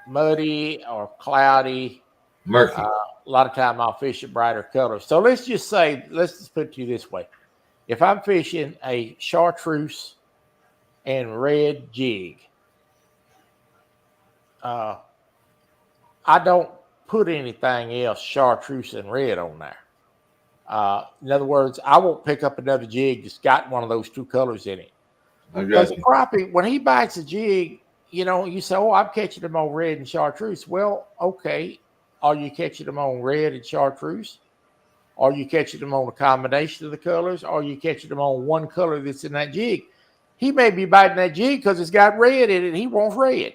muddy or cloudy, Murky. a lot of time I'll fish a brighter color. So let's just put it to you this way: if I'm fishing a chartreuse and red jig, uh, I don't put anything else chartreuse and red on there. In other words, I won't pick up another jig that's got one of those two colors in it. I Because got a you. crappie, when he bites a jig, you say, "Oh, I'm catching them on red and chartreuse." Well, okay, are you catching them on red and chartreuse? Are you catching them on a combination of the colors? Or are you catching them on one color that's in that jig? He may be biting that jig because it's got red in it and he wants red.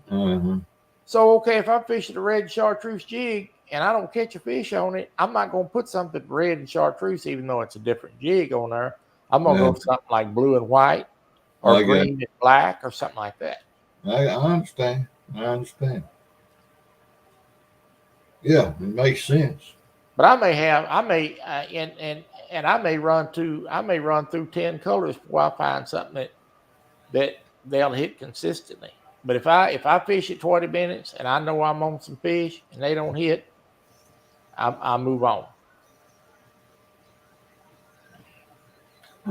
Uh-huh. So, okay, if I'm fishing a red chartreuse jig and I don't catch a fish on it, I'm not going to put something red and chartreuse, even though it's a different jig on there. I'm going to Yeah, go something like blue and white or I got. green and black or something like that. I understand. I understand. Yeah, it makes sense. But I may, and I may run through 10 colors before I find something that they'll hit consistently. But if I fish at 20 minutes and I know I'm on some fish and they don't hit, I move on.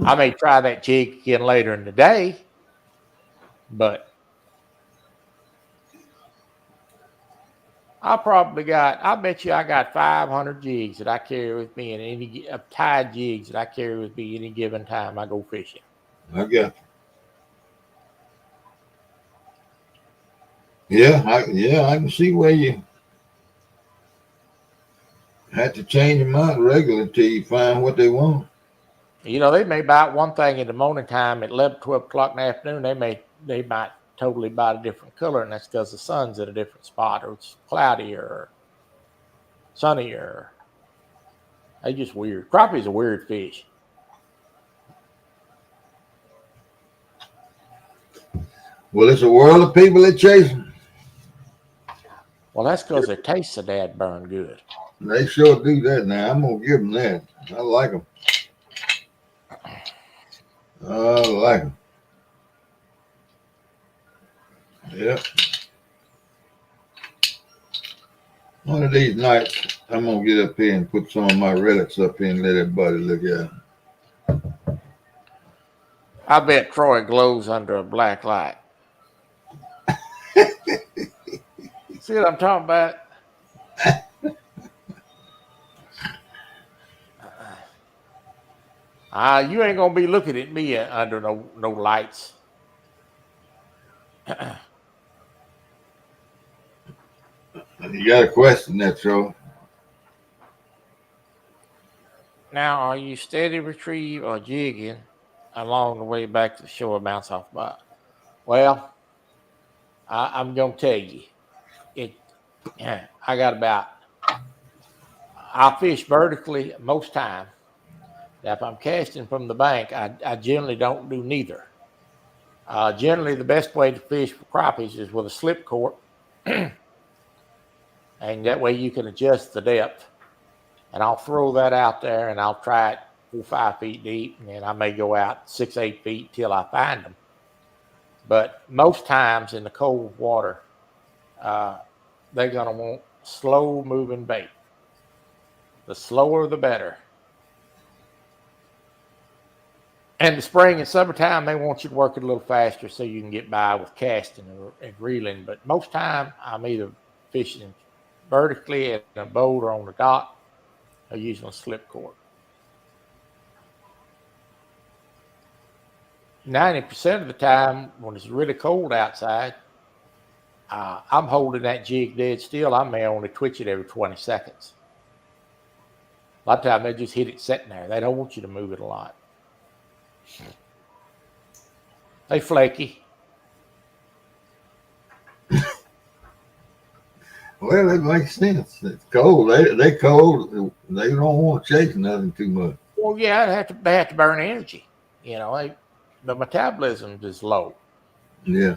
I may try that jig again later in the day, but I bet you I got 500 jigs that I carry with me, and any tied jigs that I carry with me any given time I go fishing. I got you. Yeah, I can see where you have to change them out regularly till you find what they want. They may buy one thing in the morning time at 11, 12 o'clock in the afternoon. They might totally buy a different color, and that's because the sun's at a different spot, or it's cloudier, or sunnier. They just weird. Crappie's a weird fish. Well, it's a world of people that chase them. Well, that's because their tastes are dad burn good. They sure do that now. I'm gonna give them that. I like them. I like them. Yeah. One of these nights, I'm gonna get up here and put some of my relics up here and let everybody look at them. I bet Troy glows under a black light. See what I'm talking about? You ain't gonna be looking at me under no lights. You got a question there, Troy? Now, are you steady retrieve or jigging along the way back to the shore bounce off by? Well, I'm gonna tell you, it. I got about. I fish vertically most time. Now, if I'm casting from the bank, I generally don't do neither. Generally, the best way to fish for crappies is with a slip cord, and that way you can adjust the depth. And I'll throw that out there, and I'll try it 4 or 5 feet deep, and then I may go out 6, 8 feet till I find them. But most times in the cold water, they're going to want slow moving bait. The slower, the better. And the spring and summertime, they want you to work it a little faster so you can get by with casting and reeling. But most time, I'm either fishing vertically in a boat or on the dock or using a slip cord. 90% of the time, when it's really cold outside, I'm holding that jig dead still. I may only twitch it every 20 seconds. A lot of times, they just hit it sitting there. They don't want you to move it a lot. They flaky. Well, it makes sense. It's cold. They cold. They don't want to chase nothing too much. Well, yeah, they have to burn energy. The metabolism is low. Yeah.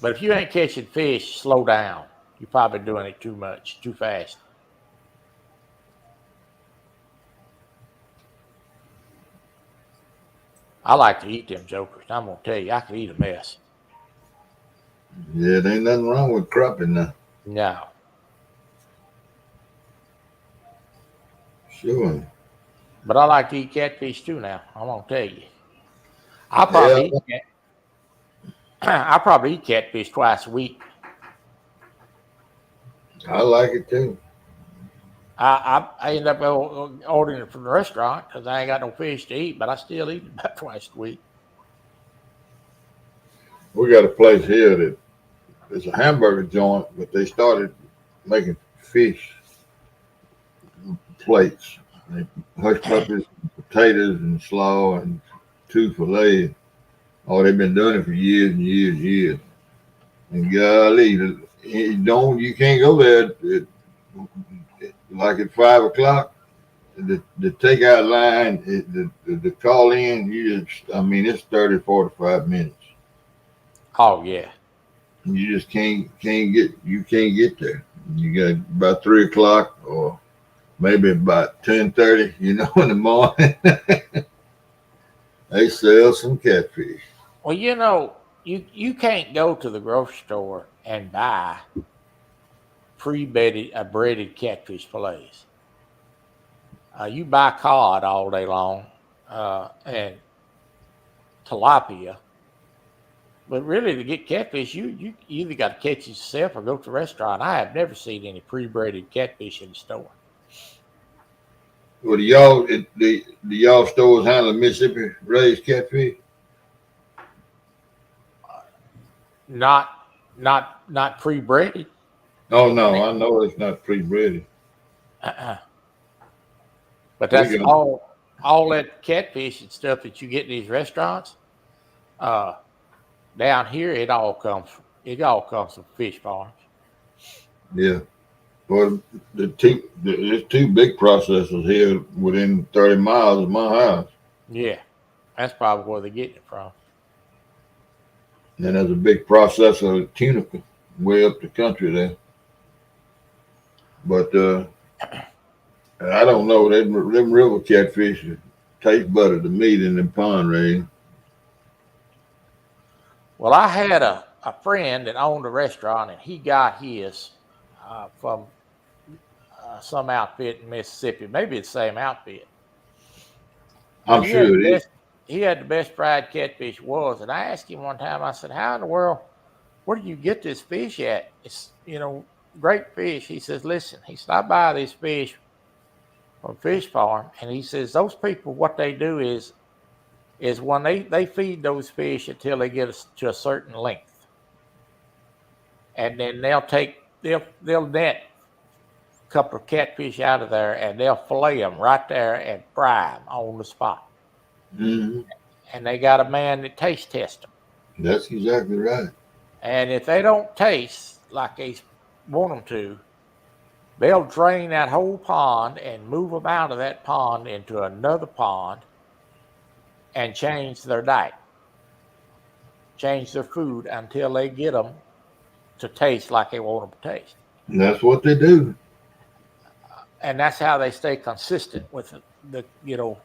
But if you ain't catching fish, slow down. You're probably doing it too much, too fast. I like to eat them jokers. I'm gonna tell you, I can eat a mess. Yeah, there ain't nothing wrong with crappie now. No. Sure. But I like to eat catfish too now. I'm gonna tell you. I probably eat catfish twice a week. I like it too. I end up ordering it from the restaurant because I ain't got no fish to eat, but I still eat it about twice a week. We got a place here that it's a hamburger joint, but they started making fish plates. They hush puppies, potatoes, and slaw, and 2 fillets. Oh, they've been doing it for years and years and years. And golly, you can't go there like at 5 o'clock. The takeout line, the call in, it's 30, 45 minutes. Oh yeah. You just can't get there. You got about 3 o'clock or maybe about 10:30, in the morning. They sell some catfish. Well, you can't go to the grocery store and buy breaded catfish fillets. You buy cod all day long and tilapia, but really to get catfish, you either got to catch it yourself or go to the restaurant. I have never seen any pre-breaded catfish in the store. Well, do y'all stores handle Mississippi raised catfish? Not pre-breaded. Oh no, I know it's not pre-breaded. But that's all that catfish and stuff that you get in these restaurants. Down here, it all comes from fish farms. Yeah. Well, there's 2 big processors here within 30 miles of my house. Yeah, that's probably where they're getting it from. And there's a big processor of tunica way up the country there. But I don't know. Them river catfish taste better to me than them pond raised. Well, I had a friend that owned a restaurant, and he got his from some outfit in Mississippi. Maybe it's the same outfit, but I'm sure it is. He had the best fried catfish was. And I asked him one time. I said, "How in the world? Where do you get this fish at? It's great fish." He says, "Listen," he said, "I buy this fish from fish farm," and he says those people what they do is when they feed those fish until they get to a certain length, and then they'll net a couple of catfish out of there, and they'll fillet them right there and fry them on the spot. Mm-hmm. And they got a man that taste tests them, That's exactly right. and if they don't taste like they want them to, they'll drain that whole pond and move them out of that pond into another pond and change their diet, change their food until they get them to taste like they want them to taste. And that's what they do. And that's how they stay consistent with the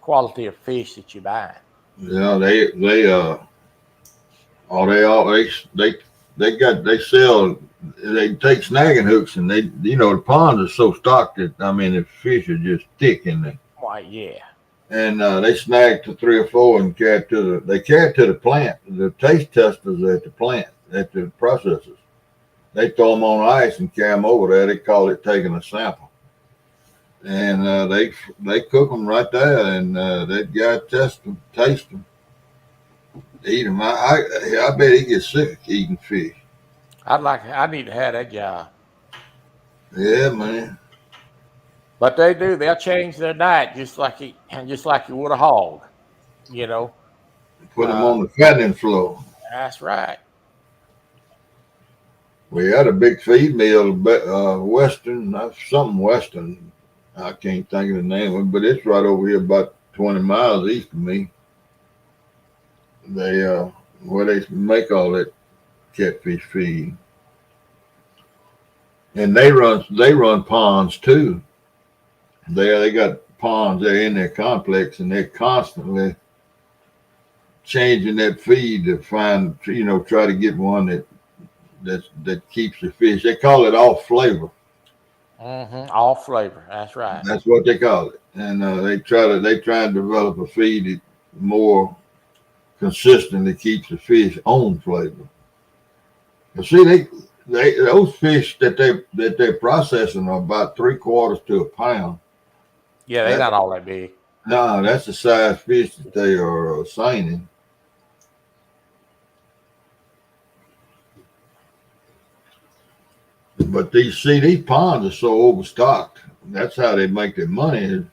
quality of fish that you buy. Yeah, they sell, they take snagging hooks, and the ponds are so stocked that, I mean, the fish are just thick in there. Why, yeah. And they snag to 3 or 4 and carry it to the plant. The taste testers at the plant, at the processors, they throw them on ice and carry them over there. They call it taking a sample, and they cook them right there, and that guy test them, taste them, eat them. I bet he gets sick of eating fish. I need to have that job. Yeah, man. But they do. They'll change their diet just like you would a hog. You know. Put them on the fattening floor. That's right. We had a big feed mill, Western, something Western. I can't think of the name of it, but it's right over here about 20 miles east of me. They where they make all that catfish feed, and they run ponds too. They got ponds there in their complex, and they're constantly changing that feed to find, try to get one that keeps the fish. They call it off flavor. Mm-hmm. All flavor. That's right. That's what they call it, and they try and develop a feed that more consistently keeps the fish on flavor. You see, those fish that they're processing are about 3/4 to a pound. Yeah, they're not all that big. No, that's the size fish that they are seining. But these ponds are so overstocked. That's how they make their money.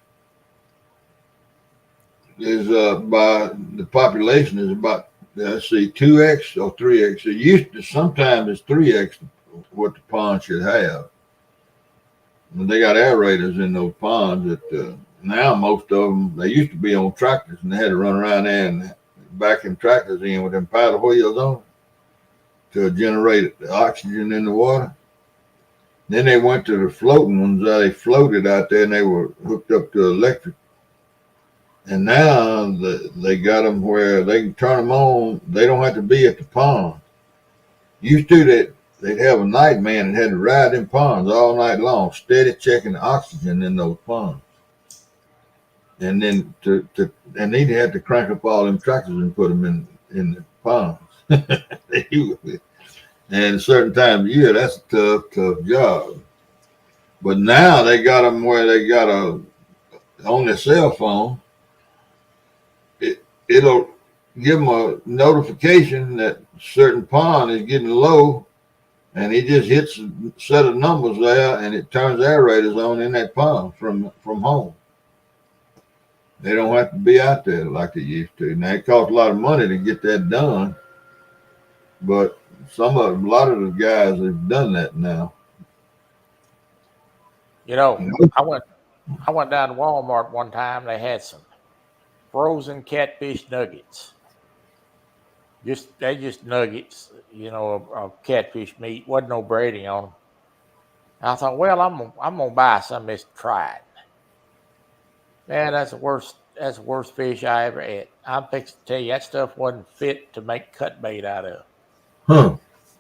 Is by the population is about, let's see, 2x or 3x. It used to, sometimes it's 3x what the pond should have. And they got aerators in those ponds that now most of them, they used to be on tractors, and they had to run around there and back them tractors in with them paddle wheels on to generate the oxygen in the water. Then they went to the floating ones. They floated out there, and they were hooked up to electric. And now they got them where they can turn them on. They don't have to be at the pond. Used to that they'd have a night man that had to ride in ponds all night long, steady checking the oxygen in those ponds. And then and he'd have to crank up all them tractors and put them in the ponds. And at certain times of year, that's a tough job. But now they got them where they got on their cell phone. It'll give them a notification that certain pond is getting low, and he just hits a set of numbers there, and it turns aerators on in that pond from home. They don't have to be out there like they used to. Now, it costs a lot of money to get that done, but a lot of the guys have done that now. I went down to Walmart one time. They had some frozen catfish nuggets. Just nuggets, of catfish meat. Wasn't no breading on them. And I thought, well, I'm gonna buy some of this to try it. Man, that's the worst. That's the worst fish I ever ate. I'm fixing to tell you that stuff wasn't fit to make cut bait out of. Huh?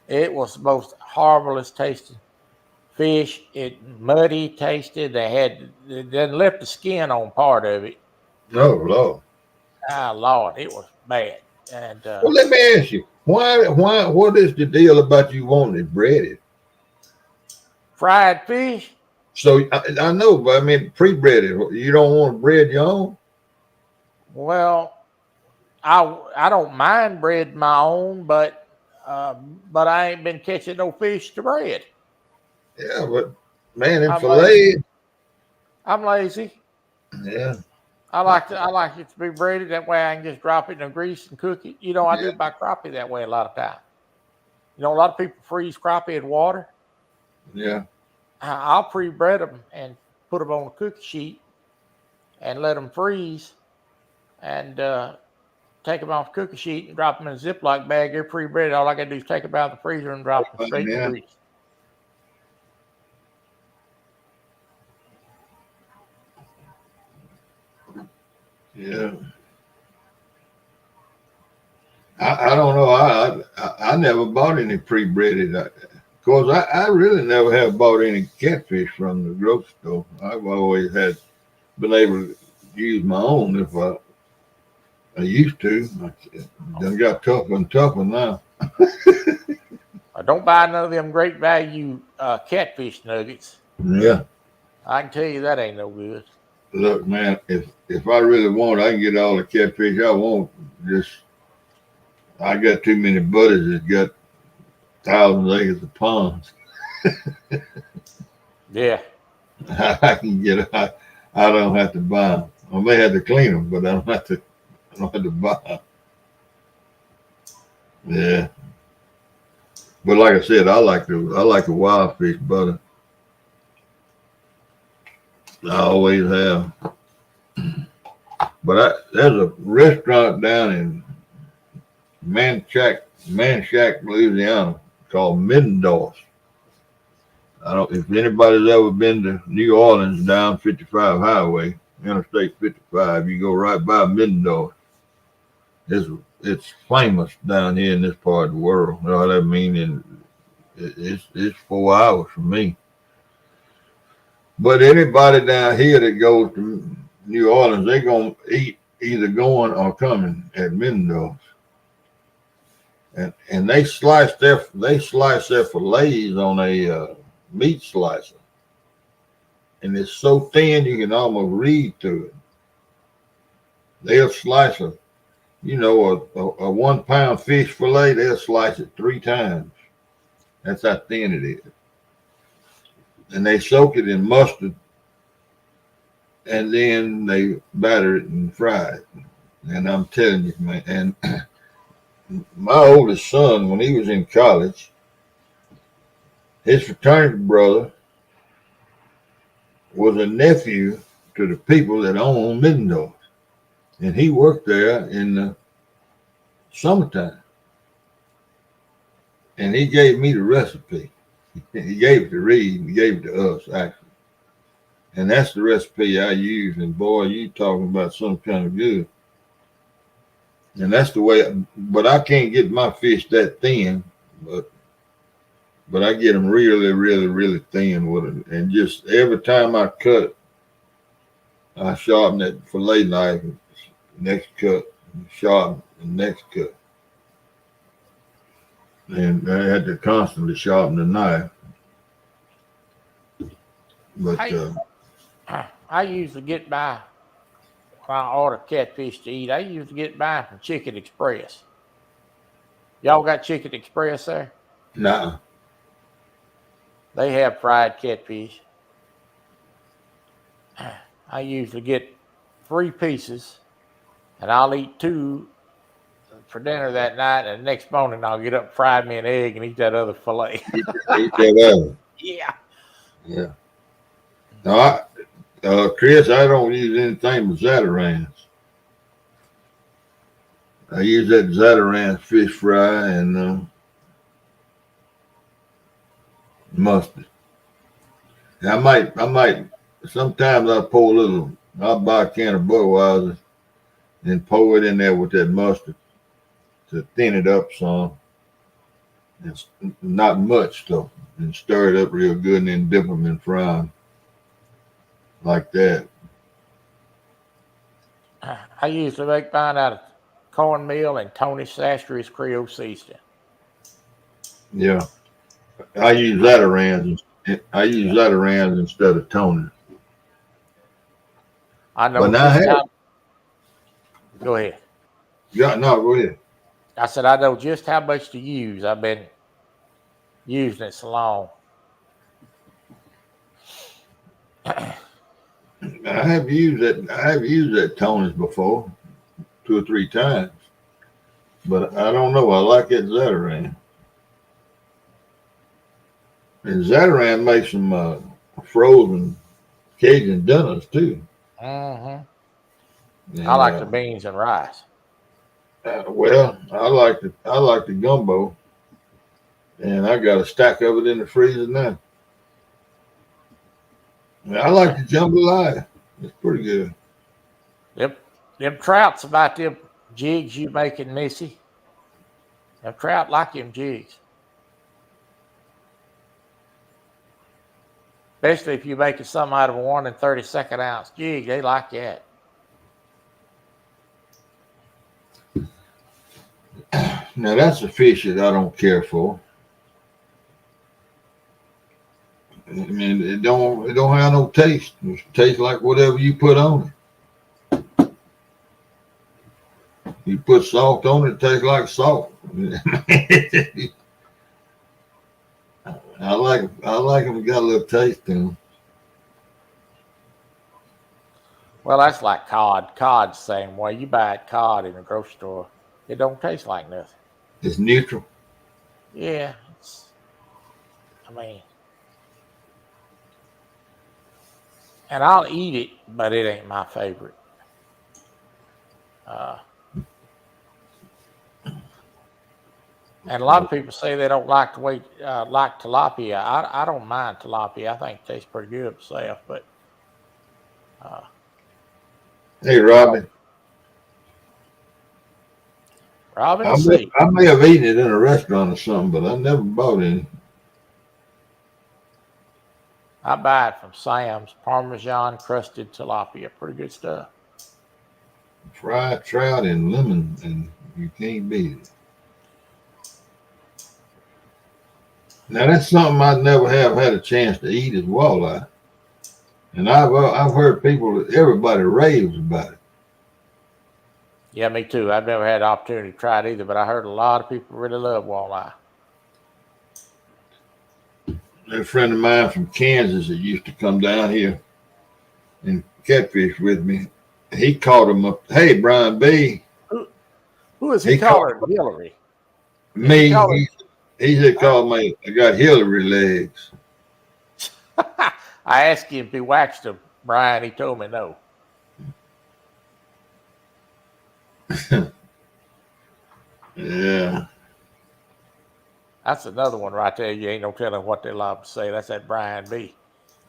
It was the most horriblest tasting fish. It muddy tasted. They didn't left the skin on part of it. Oh Lord. Ah, Lord, it was bad. And Well, let me ask you, what is the deal about you wanting it breaded? fried fish. So I know, but I mean pre-breaded. You don't want to bread your own? Well, I don't mind bread my own, but I ain't been catching no fish to bread. Yeah, but man, in I'm lazy. fillet, I'm lazy. yeah, I like it to be breaded. That way I can just drop it in the grease and cook it. You know, I yeah, do my crappie that way a lot of times. You know, a lot of people freeze crappie in water. yeah. I'll pre-bread them and put them on a cookie sheet and let them freeze and take them off the cookie sheet and drop them in a Ziploc bag. They're pre-breaded. All I got to do is take them out of the freezer and drop them straight in the Yeah, grease. yeah. I don't know. I never bought any pre-breaded. Of course, I really never have bought any catfish from the grocery store. I've always had been able to use my own if I used to. I done got tougher and tougher now. Don't buy none of them great value catfish nuggets. Yeah. I can tell you that ain't no good. Look, man, if I really want, I can get all the catfish I want. Just I got too many buddies that got thousands of acres of ponds. Yeah. I can get. I don't have to buy them. I may have to clean them, but I don't have to. I don't have to buy them. Yeah, but like I said, I like the wild fish butter. I always have. But there's a restaurant down in Manchac, Louisiana, called Middendorf. I don't. If anybody's ever been to New Orleans down 55 Highway, Interstate 55, you go right by Middendorf. It's famous down here in this part of the world. You know what I mean? And it's 4 hours from me. But anybody down here that goes to New Orleans, they gonna eat either going or coming at Middendorf. And they slice their fillets on a meat slicer, and it's so thin you can almost read through it. They'll slice a 1 pound fish fillet. They'll slice it 3 times. That's how thin it is, and they soak it in mustard, and then they batter it and fry it. And I'm telling you, man, and my oldest son, when he was in college, his fraternity brother was a nephew to the people that own Middendorf, and he worked there in the summertime. And he gave me the recipe. He gave it to Reed. He gave it to us, actually. And that's the recipe I use. And boy, you talking about some kind of good. And that's the way. But I can't get my fish that thin. But I get them really, really, really thin with it. And just every time I cut, I sharpen that fillet knife. Next cut, sharpen the next cut. And I had to constantly sharpen the knife. But I usually get by when I order catfish to eat. I usually get by from Chicken Express. Y'all got Chicken Express there? nah, They have fried catfish. I usually get 3 pieces, and I'll eat 2 for dinner that night. And the next morning, I'll get up, fry me an egg, and eat that other fillet. eat that other. Yeah. Yeah. No, Chris, I don't use anything but Zatarans. I use that Zatarans fish fry and mustard. And I might. Sometimes I pour a little I'll buy a can of Budweiser and pour it in there with that mustard to thin it up some. It's not much though. And stir it up real good and then dip them in frying like that. I usually make mine out of cornmeal and Tony Sastri's Creole seasoning. Yeah. I use Zatarans. I use Zatarans instead of toner. I know But now, just hey, how. Go ahead. yeah, no, go ahead. I said I know just how much to use. I've been using it so long. I have used that. I have used that toners before, 2 or 3 times. But I don't know. I like that Zataran. And Zataran makes some frozen Cajun dinners too. Mm-hmm. And, I like the beans and rice. well, I like the gumbo, and I got a stack of it in the freezer now. And I like the jambalaya. It's pretty good. Them trouts about them jigs you making, Missy. Them trout like them jigs. Especially if you're making something out of a 1 32nd ounce jig, they like that. Now that's a fish that I don't care for. I mean, it don't have no taste. It tastes like whatever you put on it. You put salt on it, it tastes like salt. I like them. Got a little taste to them. Well, that's like cod. Cod's the same way. You buy cod in the grocery store, it don't taste like nothing. It's neutral. Yeah, I mean, and I'll eat it, but it ain't my favorite. And a lot of people say they don't like the way like tilapia. I don't mind tilapia. I think it tastes pretty good itself. But Hey, Robin. Robin, I may have eaten it in a restaurant or something, but I never bought any. I buy it from Sam's. Parmesan crusted tilapia. Pretty good stuff. Fried trout and lemon, and you can't beat it. Now that's something I never have had a chance to eat is walleye, and I've heard everybody raves about it. Yeah, me too. I've never had the opportunity to try it either, but I heard a lot of people really love walleye. A friend of mine from Kansas that used to come down here and catfish with me, he called him up. Hey, Brian B. Who is he calling? Hillary. Me. He said, called me. I got Hillary legs. I asked him if he waxed them, Brian. He told me no. Yeah. That's another one right there. You ain't no telling what they love to say. That's that Brian B.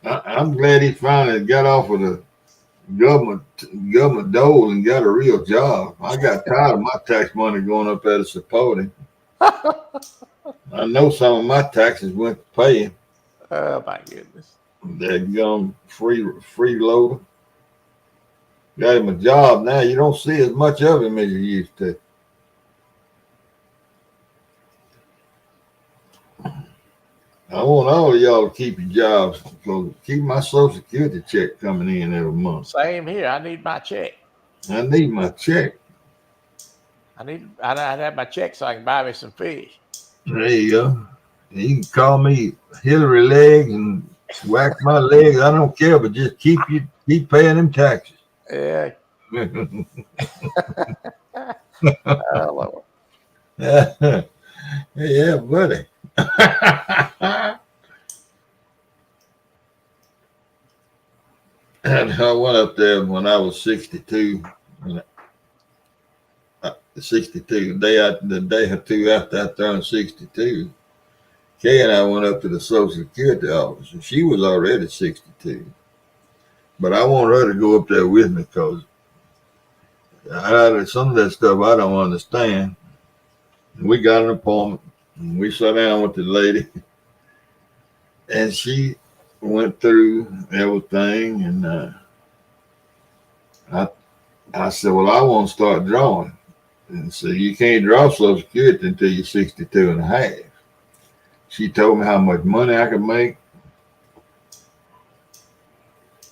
I'm glad he finally got off of the government dole and got a real job. I got tired of my tax money going up there to support him. I know some of my taxes went to pay him. Oh my goodness. That gum freeloader. Got him a job now. You don't see as much of him as you used to. I want all of y'all to keep your jobs because keep my Social Security check coming in every month. Same here. I need my check. I need my check. I'd have my check so I can buy me some fish. There you go. You can call me Hillary Leg and whack my legs. I don't care, but just keep paying them taxes. Yeah. Oh, Lord. Yeah, buddy. And I went up there when I was 62. 62, the day or two after I turned 62. Kay and I went up to the Social Security office, and she was already 62. But I want her to go up there with me because some of that stuff I don't understand. We got an appointment. And we sat down with the lady, and she went through everything. And I said, "Well, I want to start drawing." And so you can't draw Social Security until you're 62 and a half. She told me how much money I could make.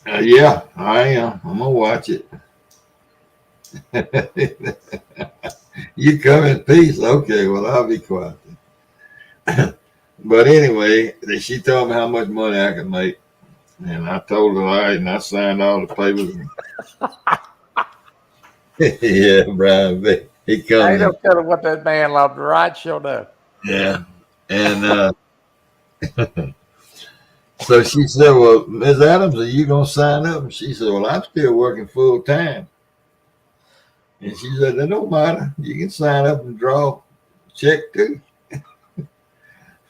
Yeah, I am. I'm gonna watch it. You come in peace. Okay, well, I'll be quiet. But anyway, she told me how much money I could make. And I told her, all right, and I signed all the papers. Yeah, Brian, he I comes ain't no in. telling what that man loved to write. Sure enough. Yeah. And so she said, well, Ms. Adams, are you going to sign up? And she said, well, I'm still working full time. And she said, that don't matter. You can sign up and draw a check too.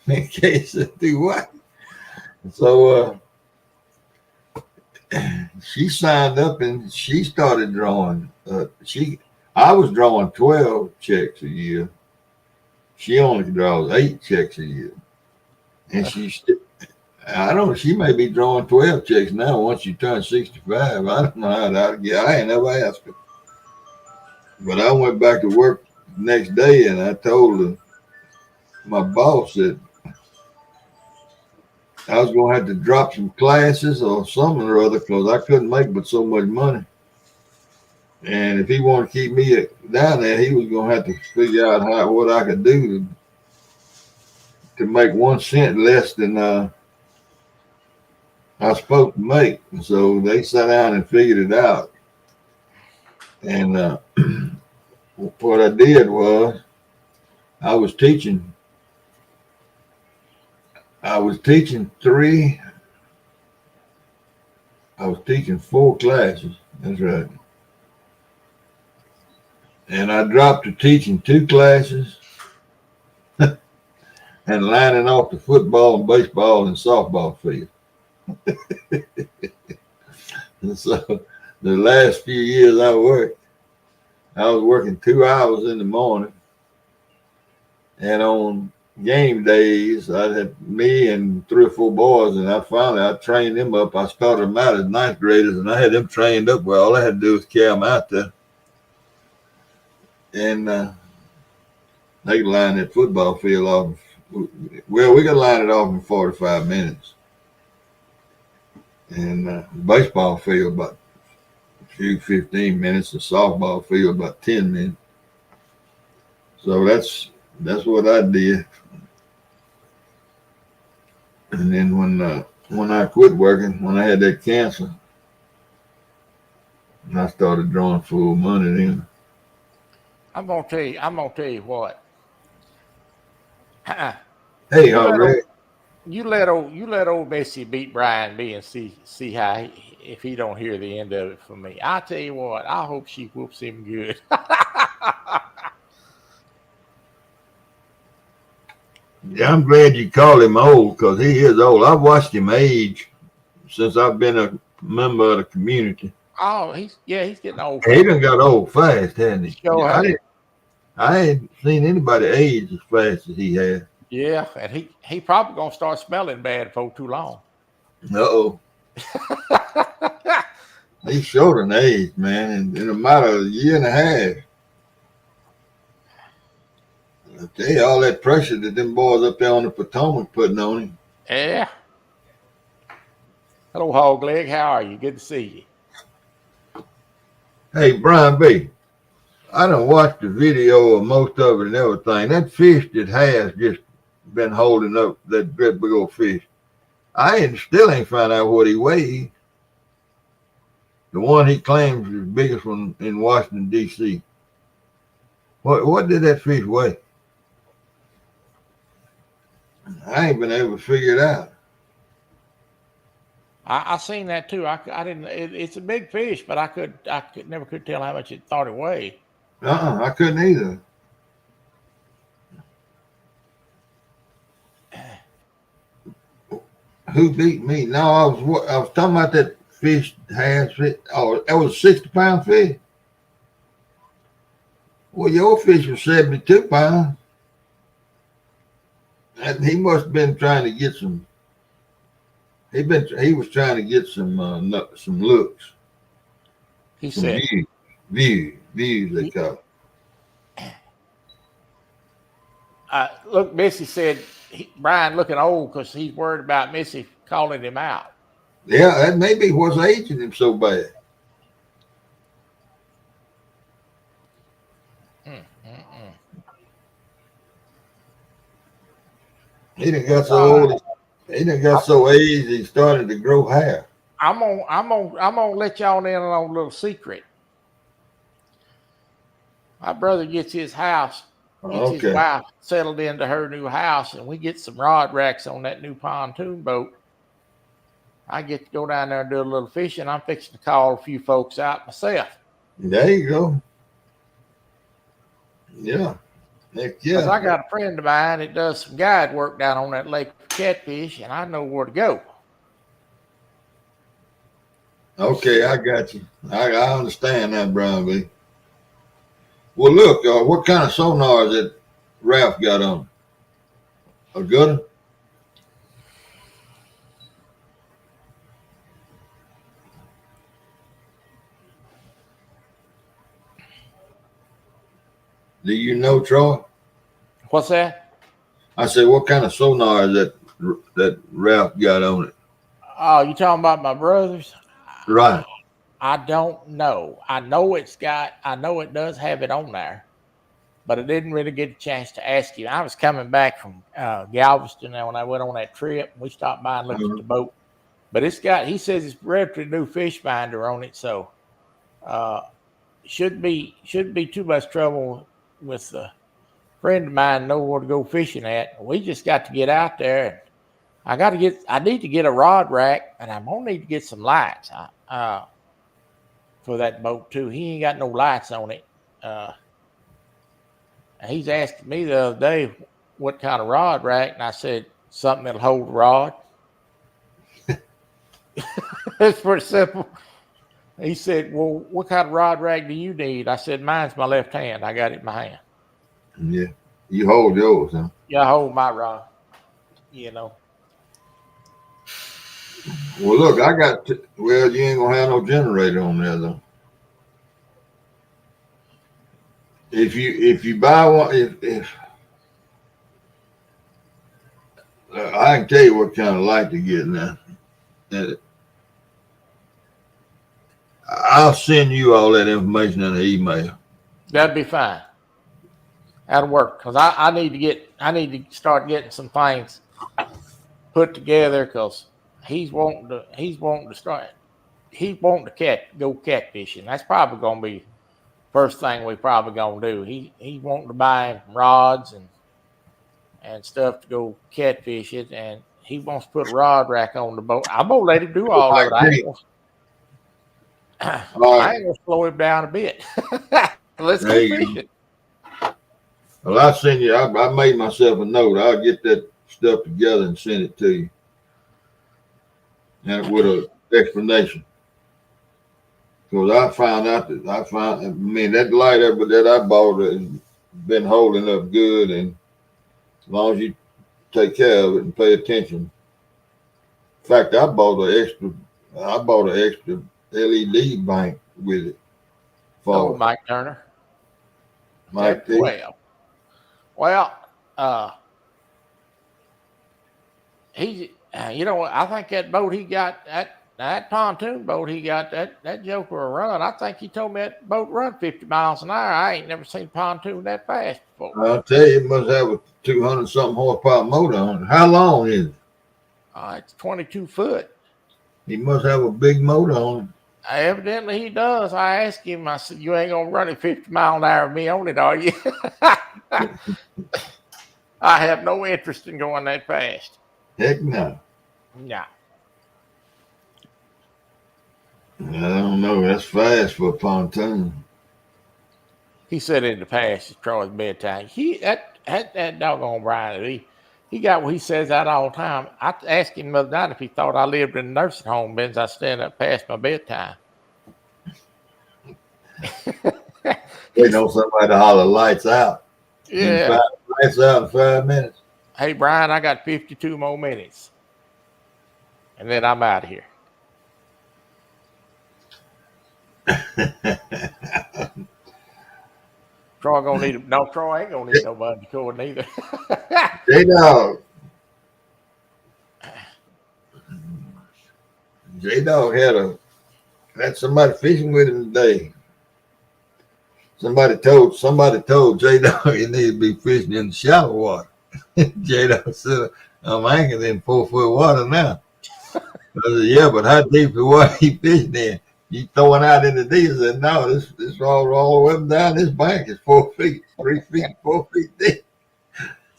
In case I do what? So she signed up and she started drawing. I was drawing 12 checks a year. She only draws 8 checks a year. And I don't know, she may be drawing 12 checks now once you turn 65. I don't know how to get. I ain't never asked her. But I went back to work the next day and I told her, my boss that I was going to have to drop some classes or something or other because I couldn't make but so much money. And if he wanted to keep me down there, he was going to have to figure out what I could do to make 1 cent less than I was supposed to make. And so they sat down and figured it out. And what I did was I was teaching. I was teaching 4 classes. That's right. And I dropped to teaching 2 classes and lining off the football and baseball and softball field. And so the last few years I was working 2 hours in the morning. And on game days, I had me and 3 or 4 boys, and I trained them up. I started them out as 9th graders, and I had them trained up where all I had to do was carry them out there. And they could line that football field off. Well, we could line it off in 45 minutes. And baseball field about 15 minutes, the softball field about 10 minutes. So that's what I did. And then when I quit working, when I had that cancer, I started drawing full money then. I'm gonna tell you what. Hey, you let Ray. old, you let old Bessie beat Brian B and see how if he don't hear the end of it from me. I tell you what, I hope she whoops him good. Yeah, I'm glad you call him old because he is old. I've watched him age since I've been a member of the community. Oh, he's getting old He fast. done got old fast, hasn't he? Sure Yeah, has. I ain't seen anybody age as fast as he has. Yeah, and he probably gonna start smelling bad for too long. Uh-oh. He's short in age, man, and in a matter of a year and a half. I tell you, all that pressure that them boys up there on the Potomac putting on him. Yeah. Hello, Hog Leg. How are you? Good to see you. Hey, Brian B., I done watched the video of most of it and everything. That fish that has just been holding up that great big old fish. Still ain't found out what he weighs. The one he claims is the biggest one in Washington, D.C. What did that fish weigh? I ain't been able to figure it out. I seen that too. I didn't. It's a big fish, but I never could tell how much it thought it weighed. I couldn't either. Who beat me? No, I was talking about that fish has fit. Oh, that was a 60-pound fish. Well, your fish was 72 pounds. And he must have been trying to get some. He was trying to get some looks, He some said, views they call it. look, Missy said, Brian looking old because he's worried about Missy calling him out. Yeah, that may be what's aging him so bad. He done got so old. He done got so aged. He started to grow hair. I'm gonna let y'all in on a little secret. My brother gets his house, his wife settled into her new house, and we get some rod racks on that new pontoon boat. I get to go down there and do a little fishing. I'm fixing to call a few folks out myself. There you go. Yeah. Because I got a friend of mine that does some guide work down on that lake for catfish, and I know where to go. Okay, I got you. I understand that, Brian B. Well, look, what kind of sonar is that Ralph got on? A good one? Do you know, Troy? What's that? I said, what kind of sonar is that Ralph got on it? Oh, you talking about my brother's? Right. I don't know. I know it does have it on there, but I didn't really get a chance to ask you. I was coming back from Galveston now when I went on that trip. We stopped by and looked at the boat, but he says it's relatively new fish finder on it, so shouldn't be too much trouble with a friend of mine know where to go fishing at. We just got to get out there. And I need to get a rod rack, and I'm gonna need to get some lights for that boat too. He ain't got no lights on it. He's asking me the other day what kind of rod rack, and I said something that'll hold the rod. It's pretty simple. He said, well, what kind of rod rack do you need? I said, mine's my left hand. I got it in my hand. Yeah. You hold yours, huh? Yeah, I hold my rod, you know. Well, look, you ain't going to have no generator on there, though. If you buy one, if I can tell you what kind of light to get now. I'll send you all that information in the email. That'd be fine. That'll work because I need to start getting some things put together because he's wanting to go catfishing. That's probably gonna be first thing we probably gonna do. He's wanting to buy rods and stuff to go catfishing, and he wants to put a rod rack on the boat. I'm gonna let him do all of it. I ain't gonna slow him down a bit. Let's go fishing. Well, I'll send you. I made myself a note. I'll get that stuff together and send it to you, and with an explanation. Because I found out that that light that I bought has been holding up good, and as long as you take care of it and pay attention. In fact, I bought an extra LED bank with it. Mike Turner. Mike T. He's I think that boat he got that pontoon boat he got that joker a run. I think he told me that boat run 50 miles an hour. I ain't never seen pontoon that fast before. I'll tell you, it must have a 200 something horsepower motor on it. How long is it? It's 22 foot. He must have a big motor on it. Evidently he does. I asked him, I said, you ain't gonna run it 50 mile an hour with me on it, are you? I have no interest in going that fast. Heck no. No. I don't know. That's fast for a pontoon. He said in the past, it's Troy's bedtime. That doggone Brian, he says that all the time. I asked him the other night if he thought I lived in a nursing home, because I stand up past my bedtime. Waiting on somebody to holler lights out. Yeah. Lights out in 5 minutes. Hey, Brian, I got 52 more minutes. And then I'm out of here. Troy gonna need no. Troy ain't gonna need nobody recording either. J-Dog. J-Dog had somebody fishing with him today. Somebody told J-Dog he need to be fishing in the shallow water. J-Dog said, I'm anchored in 4-foot water now. I said, yeah, but how deep the water he fishing in? You throwing out in the deep? I said, no, this all the way up down this bank is 4 feet, 3 feet, 4 feet deep.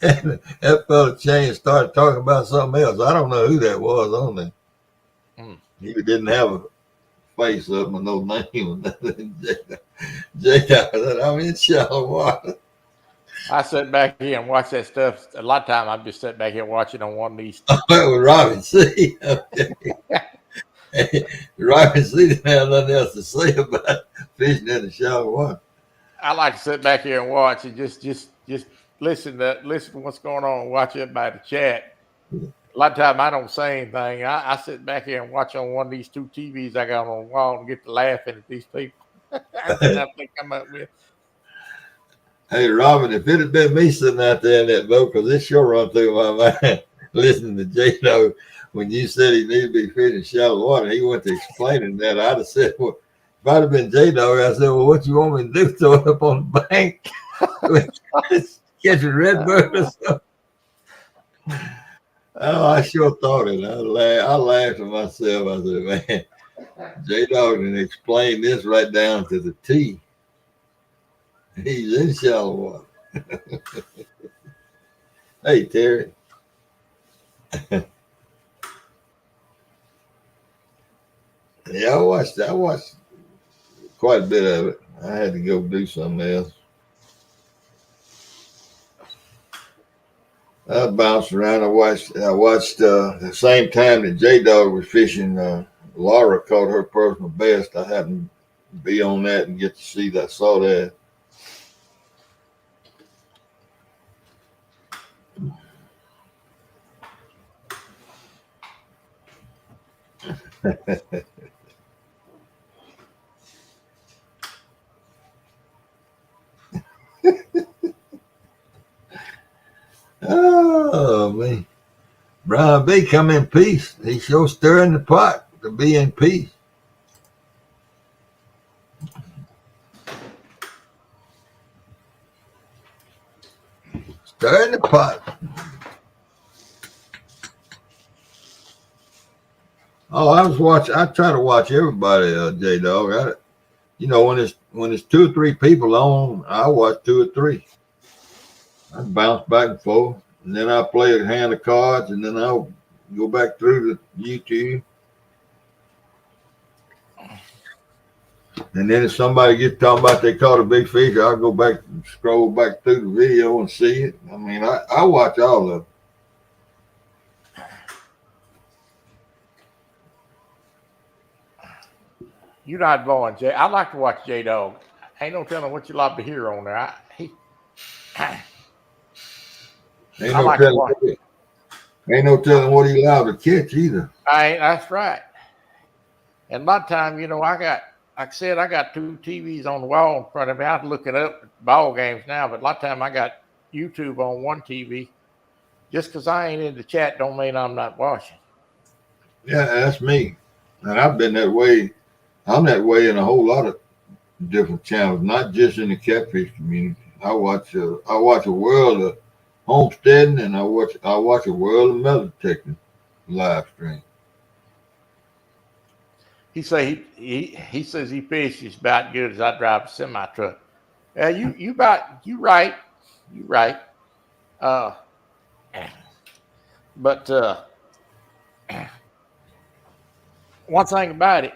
And that fella changed, started talking about something else. I don't know who that was on there. He didn't have a face up with no name or nothing. J-Dog said, I'm in shallow water. I sit back here and watch that stuff. A lot of time I'm just sitting back here watching on one of these. Oh, that was Robin C. Okay. Robin C. didn't have nothing else to say about fishing in the shallow water. I like to sit back here and watch and just listen to what's going on, watch everybody chat. A lot of time I don't say anything. I sit back here and watch on one of these 2 TVs I got on the wall and get to laughing at these people. That's what I think I'm up with. Hey, Robin, if it had been me sitting out there in that boat, because this sure run through my mind, listening to J-Lo, when you said he needed to be fishing shallow water, he went to explaining that. I'd have said, well, if I'd have been J-Lo, I said, well, what you want me to do? Throw it up on the bank? Catch a red bird or something? Oh, I sure thought it. I laughed at myself. I said, man, J-Dog didn't explain this right down to the T. He's in shallow water. Hey, Terry. Yeah, I watched quite a bit of it. I had to go do something else. I bounced around. I watched the same time that J-Dog was fishing. Laura caught her personal best. I happened to be on that and get to see that. Saw that. Oh man, Brian B. come in peace. He sure stirring the pot to be in peace. Stirring the pot. Oh, I try to watch everybody, J-Dog. When it's 2 or 3 people on, I watch 2 or 3. I bounce back and forth, and then I play a hand of cards, and then I'll go back through the YouTube. And then if somebody gets talking about they caught a big fish, I'll go back and scroll back through the video and see it. I mean, I watch all of it. You're not born, Jay. I like to watch J-Dog. Ain't no telling what you like to hear on there. Ain't no telling what he allowed to catch either. That's right. And a lot of time, like I said, I got 2 TVs on the wall in front of me. I'm looking up at ball games now, but a lot of time I got YouTube on one TV. Just because I ain't in the chat don't mean I'm not watching. Yeah, that's me. And I've been that way. I'm that way in a whole lot of different channels, not just in the catfish community. I watch a world of homesteading, and I watch a world of metal detecting live stream. He say he says he fishes about good as I drive a semi truck. You right. But one thing about it,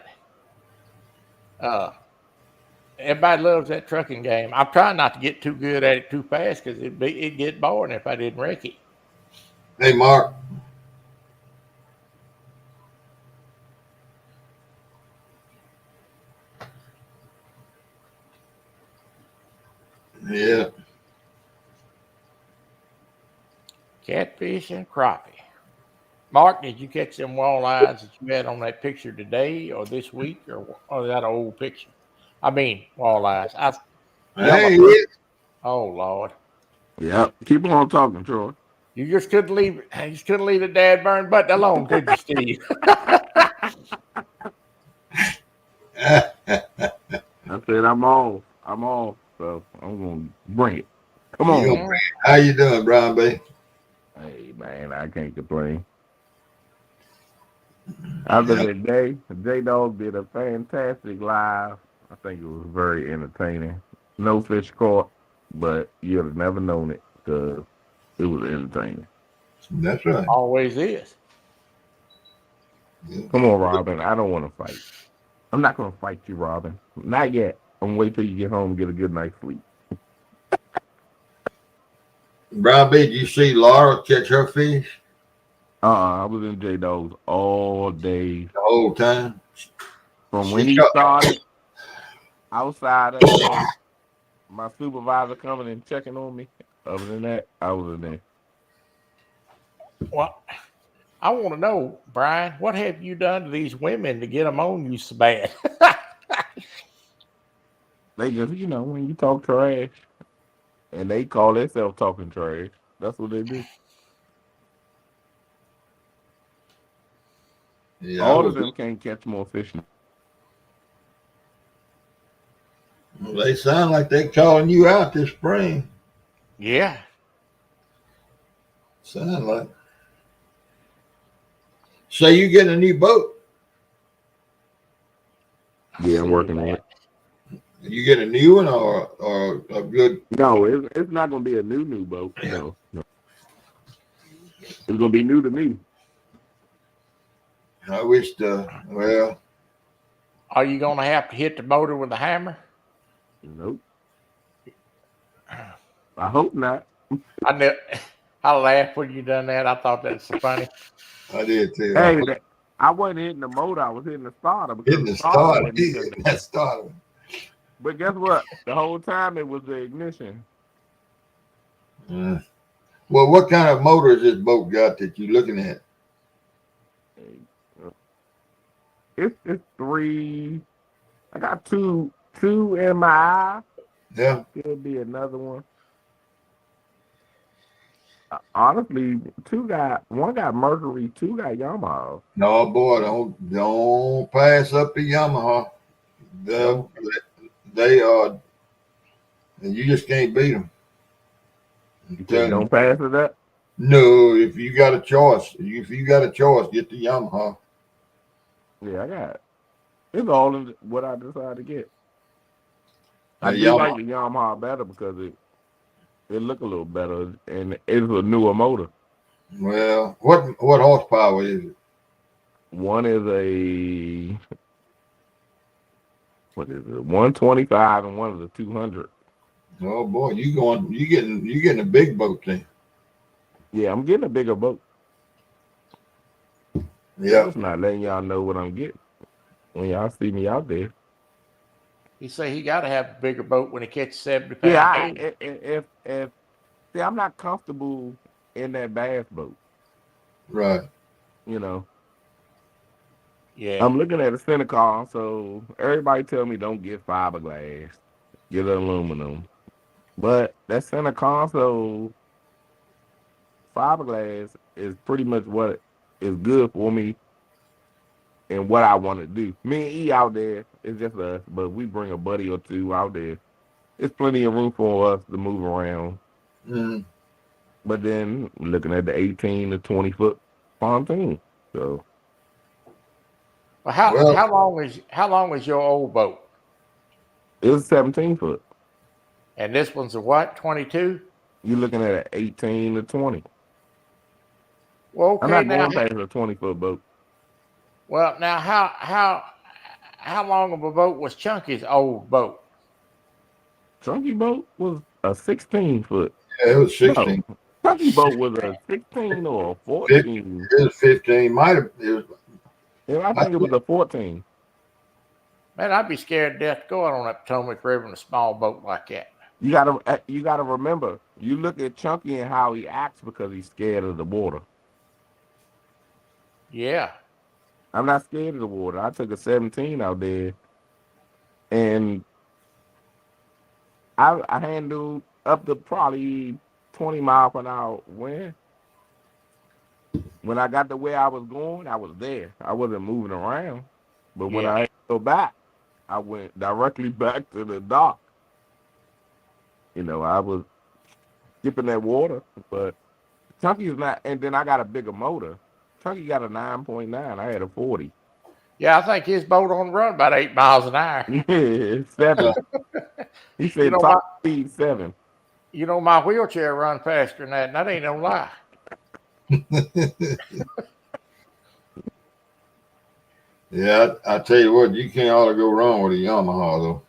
everybody loves that trucking game. I'm trying not to get too good at it too fast because it'd get boring if I didn't wreck it. Hey, Mark. Yeah. Catfish and crappie. Mark, did you catch them walleyes that you had on that picture today or this week, or that old picture? I mean, walleyes. Hey, Yellowfin. Oh Lord, Yep. Keep on talking, Troy. you just couldn't leave it. You just couldn't leave the dad burn button alone, could you, Steve? I said I'm off. I'm off. So I'm gonna bring it. Come you on. gonna bring it. How you doing, Brian B? Hey man, I can't complain. Other than J Dog did a fantastic live. I think it was very entertaining. No fish caught, but you'd have never known it because it was entertaining. That's right. Always is. Come on, Robin. I don't want to fight. I'm not gonna fight you, Robin. Not yet. I'm gonna wait till you get home and get a good night's sleep. Brian B, did you see Laura catch her fish I was in J Dog's all day the whole time? from She when he caught. started outside of my supervisor coming and checking on me. Other than that, I was in there. Well, I want to know, Brian, what have you done to these women to get them on you so bad? They just, when you talk trash and they call themselves talking trash, that's what they do. Yeah, I All of was. them can't catch more fish. They sound like they calling you out this spring. Yeah. Sound like. So you getting a new boat? Yeah, I'm See working on that. it. You get a new one or a good? No, it's not going to be a new boat. No. It's going to be new to me. I wish well. Are you going to have to hit the motor with a hammer? Nope. I hope not. I laughed when you done that. I thought that's so funny. I did too. Hey, I wasn't hitting the motor. I was hitting the starter because Hitting the the starter start. wasn't Hitting connected. that starter. But guess what? The whole time it was the ignition. Well, what kind of motor has this boat got that you're looking at? It's three. I got two in my eye. Yeah. Could be another one. Honestly, one got Mercury, two got Yamaha. No, boy, don't pass up the Yamaha. No, They are. You just can't beat them. I'm you said telling you. don't pass it up. No, if you got a choice, get the Yamaha. Yeah, I got it. It's all in what I decided to get. The I do Yamaha. like the Yamaha better because it look a little better and it's a newer motor. Well, what horsepower is it? One is a what is it? 125 and one is a 200. Oh boy, you getting a big boat then. Yeah, I'm getting a bigger boat. I'm Yeah. just not letting y'all know what I'm getting when y'all see me out there. He say he got to have a bigger boat when he catches 70-pound Yeah, fish. if see, I'm not comfortable in that bass boat. Right. You know, Yeah. I'm looking at a center car, so everybody tell me don't get fiberglass, get aluminum. But that center console fiberglass is pretty much what is good for me and what I want to do. Me and E out there, it's just us, but we bring a buddy or two out there. It's plenty of room for us to move around. Mm. But then looking at the 18 to 20-foot pontoon. So Well, Well, how long is your old boat? it was 17-foot. And this one's a what? 22. You're looking at an 18 to 20. Well, I'm okay not now. going past a 20-foot boat. Well, now how long of a boat was Chunky's old boat? Chunky boat was a 16-foot. yeah, it was No, 16. Chunky boat was a 16 or a 14. It was 15. Might have. It was. And I think it was a 14. Man, I'd be scared to death going on that Potomac River in a small boat like that. You gotta remember, you look at Chunky and how he acts because he's scared of the water. Yeah. I'm not scared of the water. I took a 17 out there, and I handled up to probably 20 miles an hour wind. When I got to where I was going, I was there. I wasn't moving around. But when Yeah. I had to go back, I went directly back to the dock. You know, I was skipping that water, but Chunky is not. And then I got a bigger motor. Chunky got a 9.9. I had a 40. Yeah, I think his boat on the run about 8 miles an hour. Yeah, 7. He You said know, top speed 7. my wheelchair run faster than that, and that ain't no lie. Yeah, I tell you what, you can't ought to go wrong with a Yamaha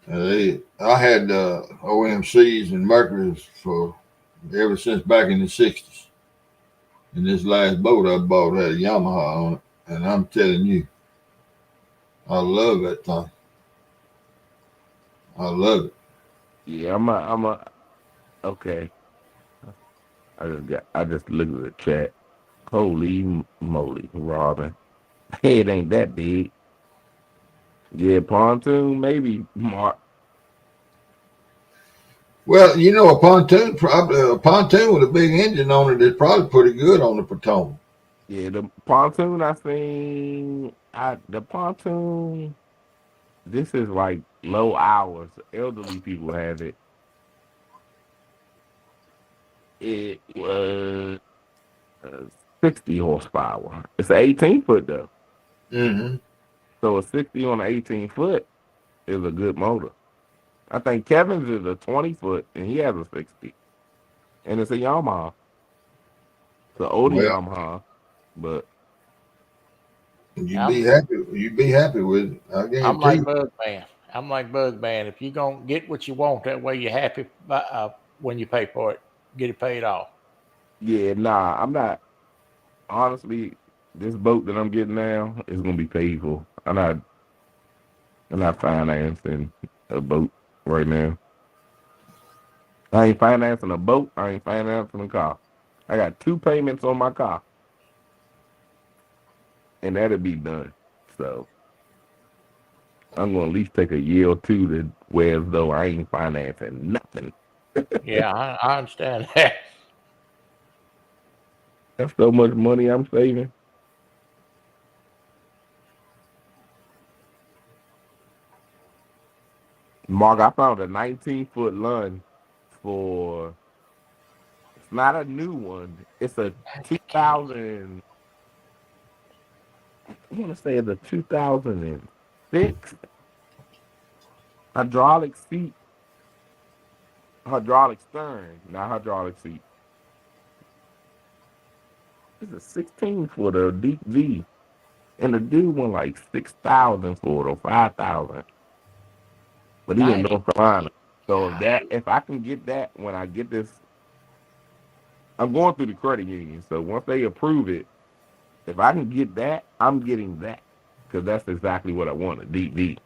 though. I had OMCs and Mercury's for ever since back in the '60s. And this last boat I bought had a Yamaha on it, and I'm telling you, I love that thing. I love it. Yeah, okay. I just looked at the chat. Holy moly, Robin. Head ain't that big. Yeah, pontoon, maybe Mark. Well, a pontoon with a big engine on it is probably pretty good on the Potomac. Yeah, the pontoon I seen the pontoon, this is like low hours. Elderly people have it. It was 60 horsepower. It's an 18-foot though. Mm-hmm. So a 60 on an 18-foot is a good motor. I think Kevin's is a 20-foot and he has a 60. And it's a Yamaha. It's an older Well, Yamaha, but you'd be happy. You'd be happy with it. I I'm guarantee like you. Bugman. I'm like Bugman. If you're going to get what you want, that way you're happy when you pay for it. Get it paid off. yeah, nah, I'm not. Honestly, this boat that I'm getting now is gonna be paid for. I'm not financing a boat right now. I ain't financing a boat. I ain't financing a car. I got 2 payments on my car, and that'll be done. So I'm gonna at least take a year or 2 to where as though I ain't financing nothing. Yeah, I understand that. That's so much money I'm saving. Mark, I found a 19-foot Lund for. It's not a new one. It's a 2000. I want to say it's a 2006 hydraulic seat, hydraulic stern, not hydraulic seat. It's a 16-footer deep V, and the dude won like 6,000 for it or 5,000. But he in 90. North Carolina. So God. if I can get that when I get this, I'm going through the credit union. So once they approve it, if I can get that, I'm getting that because that's exactly what I want, a deep V,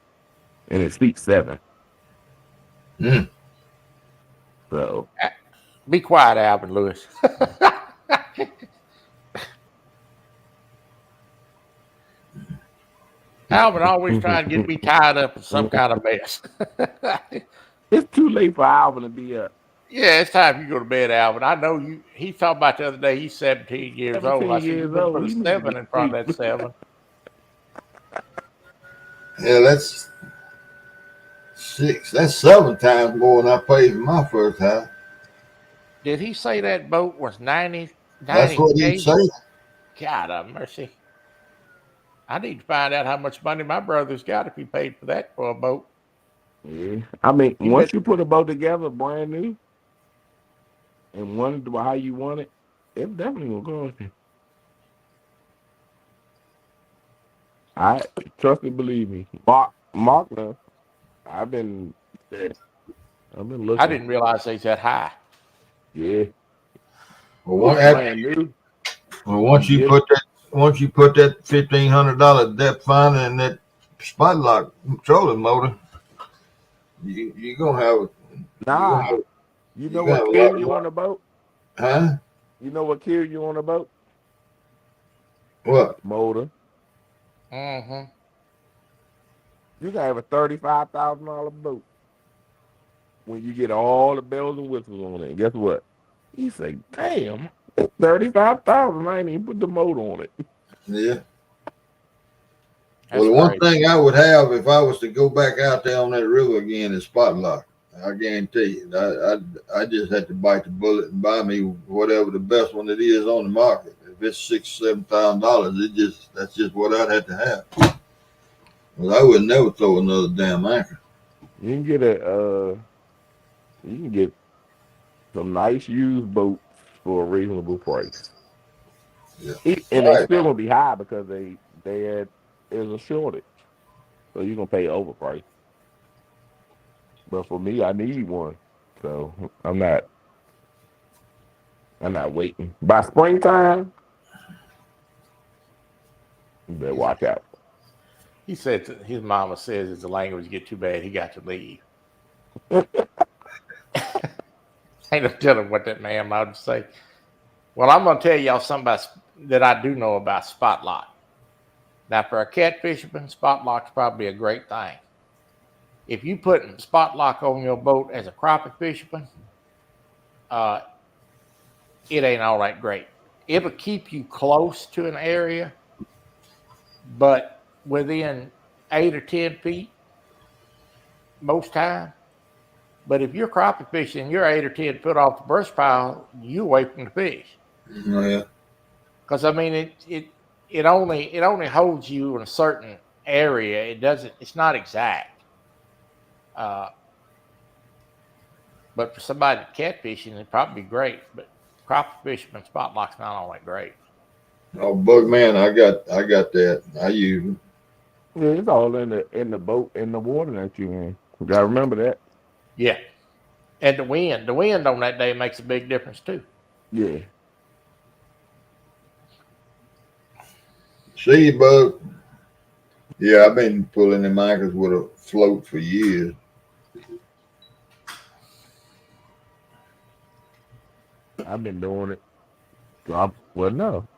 and it seats 7. Mm. So Be quiet, Alvin Lewis. Alvin always trying to get me tied up in some kind of mess. it's too late for Alvin to be up. Yeah, it's time you go to bed, Alvin. I know you. He talked about the other day. He's 17 years old. I 17 said you years better put old. a He need to 7 be in front asleep. of that 7. Yeah, that's 6. That's 7 times more than I paid for my first house. Did he say that boat was 90 That's what he K? said. God have mercy. I need to find out how much money my brother's got if he paid for that for a boat. Yeah. I mean, He bet. once you put a boat together brand new and want it how you want it, it definitely will cost you. I trust and believe me. Mark, now, I've been I've been I looking. didn't realize they that high. Yeah. Well, It's brand new. once you put that $1,500 depth finder in that spot lock trolling motor, you gonna have Nah. You you know gonna what have a kill lot of you on money, the boat? huh? You know what kill you on the boat? What? Motor. Mm-hmm. You can have a $35,000 boat when you get all the bells and whistles on it. And guess what? You say, damn, 35,000. I ain't even put the motor on it. Yeah. Well, That's the one crazy. thing I would have if I was to go back out there on that river again is spot lock. I guarantee you. I just had to bite the bullet and buy me whatever the best one it is on the market. If it's $6,000, that's just what I'd have to have. Well, I would never throw another damn anchor. You can get you can get some nice used boats for a reasonable price. Yeah. And All they right. still gonna be high because there's a shortage. So you're gonna pay overprice. But for me, I need one. So I'm not waiting. By springtime, you better watch out. He said his mama says if the language get too bad, he got to leave. Ain't no telling what that man might say. Well, I'm gonna tell y'all something that I do know about spot lock. Now, for a catfisherman, spot lock's probably a great thing. If you put spot lock on your boat as a crappie fisherman, uh, it ain't all that great. It'll keep you close to an area, but within 8 or 10 feet most time. But if you're crappie fishing, you're 8 or 10 foot off the brush pile, you away from the fish. Oh, yeah. Because I mean, it only holds you in a certain area. It doesn't. It's not exact. Uh, but for somebody catfishing, it'd probably be great. But crappie fisherman spot lock's not all that great. Oh, bug man, I got that. I use them. Yeah, it's all in the boat in the water that you in. You gotta remember that. Yeah, and the wind on that day makes a big difference too. Yeah. See you, bug. Yeah, I've been pulling them anchors with a float for years. I've been doing it. Well, no.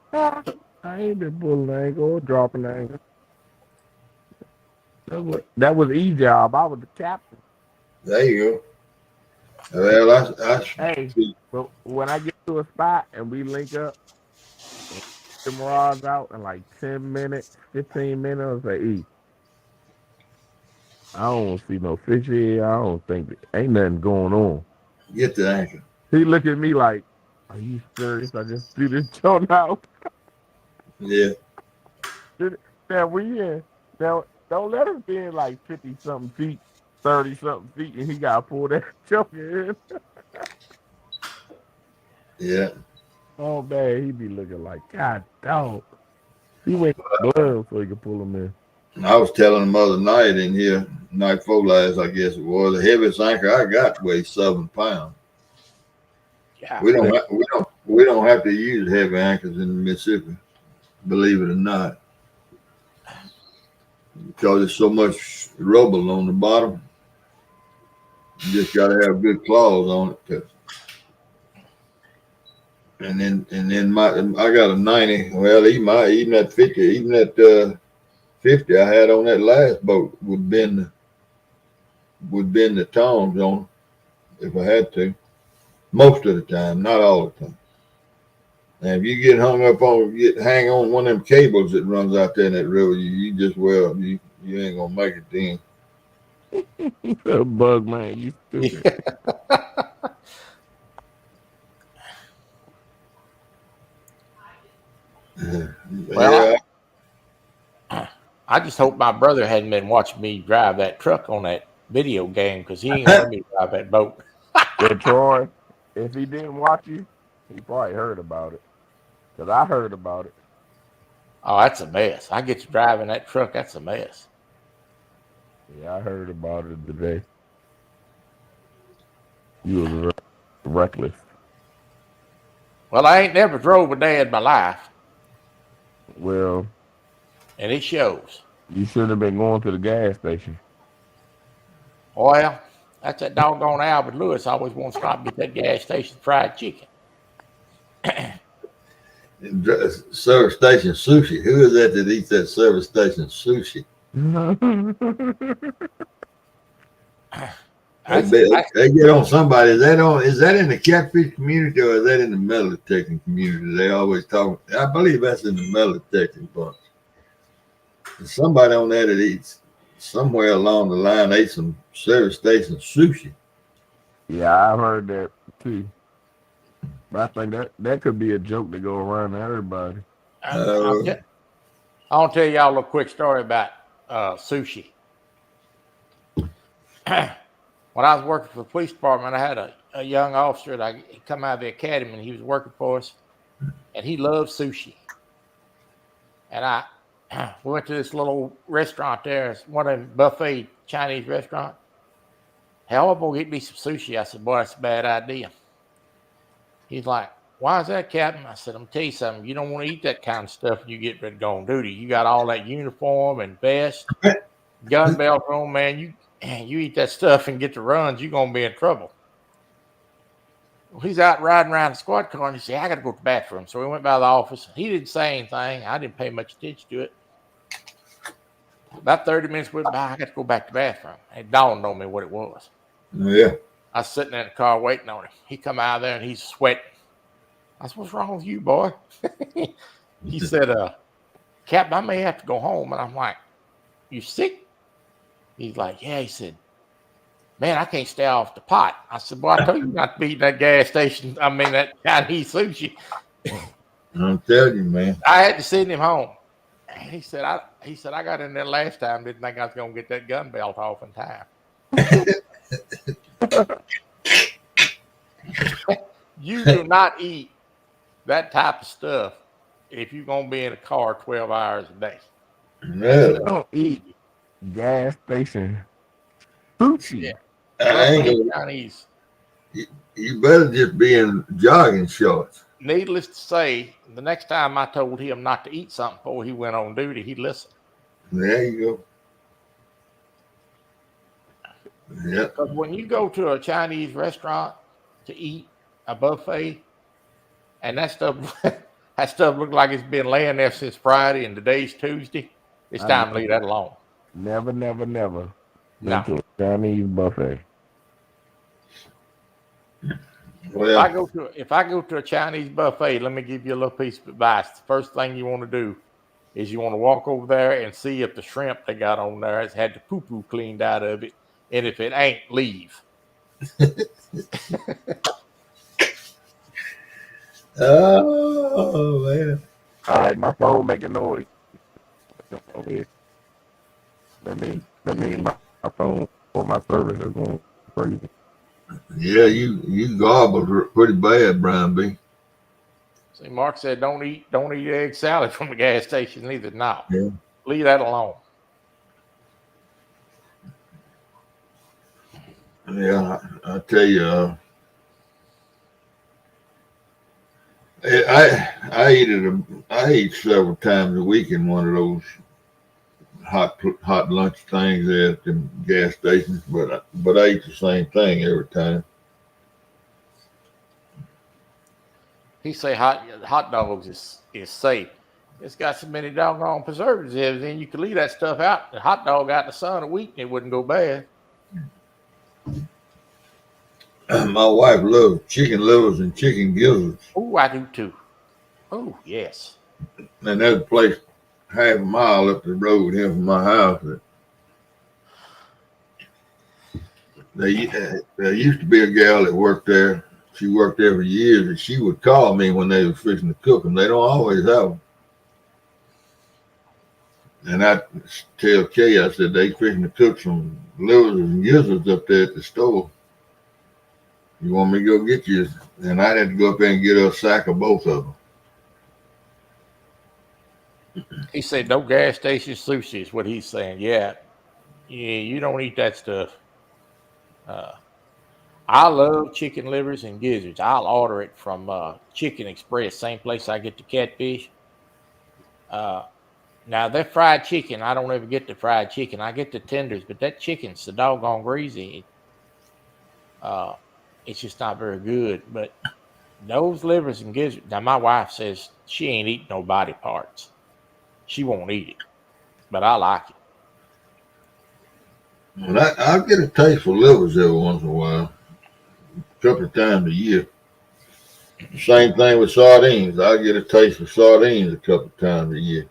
I ain't been pulling anchor or dropping anchor. That was E job. I was the captain. There you go. Well, I Hey, but when I get to a spot and we link up and the rods out in like 10 minutes, 15 minutes, I say, E, I don't see no fish here. I don't think ain't nothing going on. get the anchor. He look at me like, are you serious? I just threw this joint out. Yeah, Now we in. Now don't let us be in like 50 something feet, 30 something feet, and he got to pull that junk in. yeah. Oh man, he be looking like God dog. He went blood so he could pull him in. I was telling them other night in here, night before last, I guess it was, the heaviest anchor I got weighs 7 pounds. Yeah, We don't have to use heavy anchors in Mississippi, believe it or not, because there's so much rubble on the bottom. You just got to have good claws on it. And then I got a 90. Well, even at 50, even at 50, I had on that last boat would bend the tongs on if I had to. Most of the time, not all the time. And if you get hang on one of them cables that runs out there in that river, you just you ain't gonna make it then. Bug man, you stupid. yeah. Well, Yeah, I just hope my brother hadn't been watching me drive that truck on that video game because he ain't gonna let me drive that boat. But Troy, if he didn't watch you, he probably heard about it. Cause I heard about it. Oh, that's a mess. I get you driving that truck. That's a mess. Yeah, I heard about it today. You was reckless. Well, I ain't never drove a day in my life, Well, and it shows. you should have been going to the gas station. Well, that's that doggone Albert Lewis always wants to stop and get that gas station fried chicken. Service station sushi. Who is that eats that service station sushi? They get on somebody. Is that in the catfish community or is that in the metal detecting community? They always talk. I believe that's in the metal detecting bunch. Somebody on there that eats somewhere along the line ate some service station sushi. Yeah, I've heard that too. But I think that could be a joke to go around to everybody. I'll tell y'all a little quick story about sushi. When I was working for the police department, I had a young officer that he come out of the academy and he was working for us, and he loved sushi. And we went to this little restaurant there. It's one of them buffet Chinese restaurants. Hell, I'm gonna get me some sushi. I said, boy, that's a bad idea. He's like, why is that, Captain? I said, I'm gonna tell you something. You don't want to eat that kind of stuff when you get ready to go on duty. You got all that uniform and vest, gun belt on, man. You eat that stuff and get the runs, you're gonna be in trouble. Well, he's out riding around the squad car and he said, I gotta go to the bathroom. So we went by the office. He didn't say anything. I didn't pay much attention to it. About 30 minutes went by, I got to go back to the bathroom. It dawned on me what it was. Yeah. I was sitting in the car waiting on him. He come out of there and he's sweating. I said, what's wrong with you, boy? He said, Captain, I may have to go home. And I'm like, you sick? He's like, yeah. He said, man, I can't stay off the pot. I said, boy, I told you not to be eating that gas station. I mean, that Chinese sushi. I'm telling you, man. I had to send him home. He said, I got in there last time, didn't think I was going to get that gun belt off in time. You do not eat that type of stuff if you're going to be in a car 12 hours a day. No. Don't eat gas station sushi. Yeah. I ain't gonna, Chinese. you better just be in jogging shorts. Needless to say, the next time I told him not to eat something before he went on duty, he listened. There you go. Yeah. Because when you go to a Chinese restaurant to eat a buffet, and that stuff looks like it's been laying there since Friday and today's Tuesday, it's time to leave that alone. Never No. been to a Chinese buffet. Well, If I go to a Chinese buffet, let me give you a little piece of advice. The first thing you want to do is you want to walk over there and see if the shrimp they got on there has had the poo-poo cleaned out of it. And if it ain't, leave. oh man. All right, my phone making noise. Okay. That means my phone or my service is going crazy. Yeah, you garbled pretty bad, Brian B. See, Mark said don't eat egg salad from the gas station either. No. Yeah. Leave that alone. Yeah, I tell you, I eat several times a week in one of those hot lunch things at the gas stations, but I eat the same thing every time. He say hot dogs is safe. It's got so many doggone preservatives in. You could leave that stuff out, the hot dog out in the sun a week, and it wouldn't go bad. My wife loves chicken livers and chicken gizzards. Oh, I do too. Oh, yes. And there's a place half a mile up the road here from my house. There used to be a gal that worked there. She worked there for years, and she would call me when they were fixing to cook them. They don't always have them. And I tell Kay, I said, they fixing to cook some livers and gizzards up there at the store. You want me to go get you? And I had to go up there and get her a sack of both of them. He said no gas station sushi is what he's saying. Yeah, you don't eat that stuff. I love chicken livers and gizzards. I'll order it from Chicken Express, same place I get the catfish. Uh, Now that fried chicken, I don't ever get the fried chicken. I get the tenders, but that chicken's so doggone greasy. Uh, it's just not very good. But those livers and gizzards. Now my wife says she ain't eating no body parts. She won't eat it, but I like it. Well, I get a taste for livers every once in a while, a couple of times a year. Same thing with sardines. I get a taste for sardines a couple of times a year.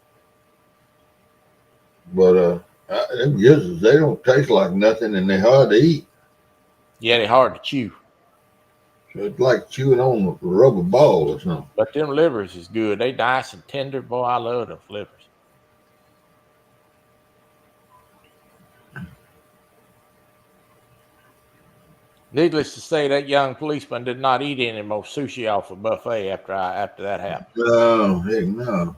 But them gizzards, they don't taste like nothing, and they're hard to eat. Yeah, they're hard to chew. So it's like chewing on a rubber ball or something. But them livers is good. They nice and tender. Boy, I love those livers. Needless to say, that young policeman did not eat any more sushi off a buffet after that happened. No, heck no.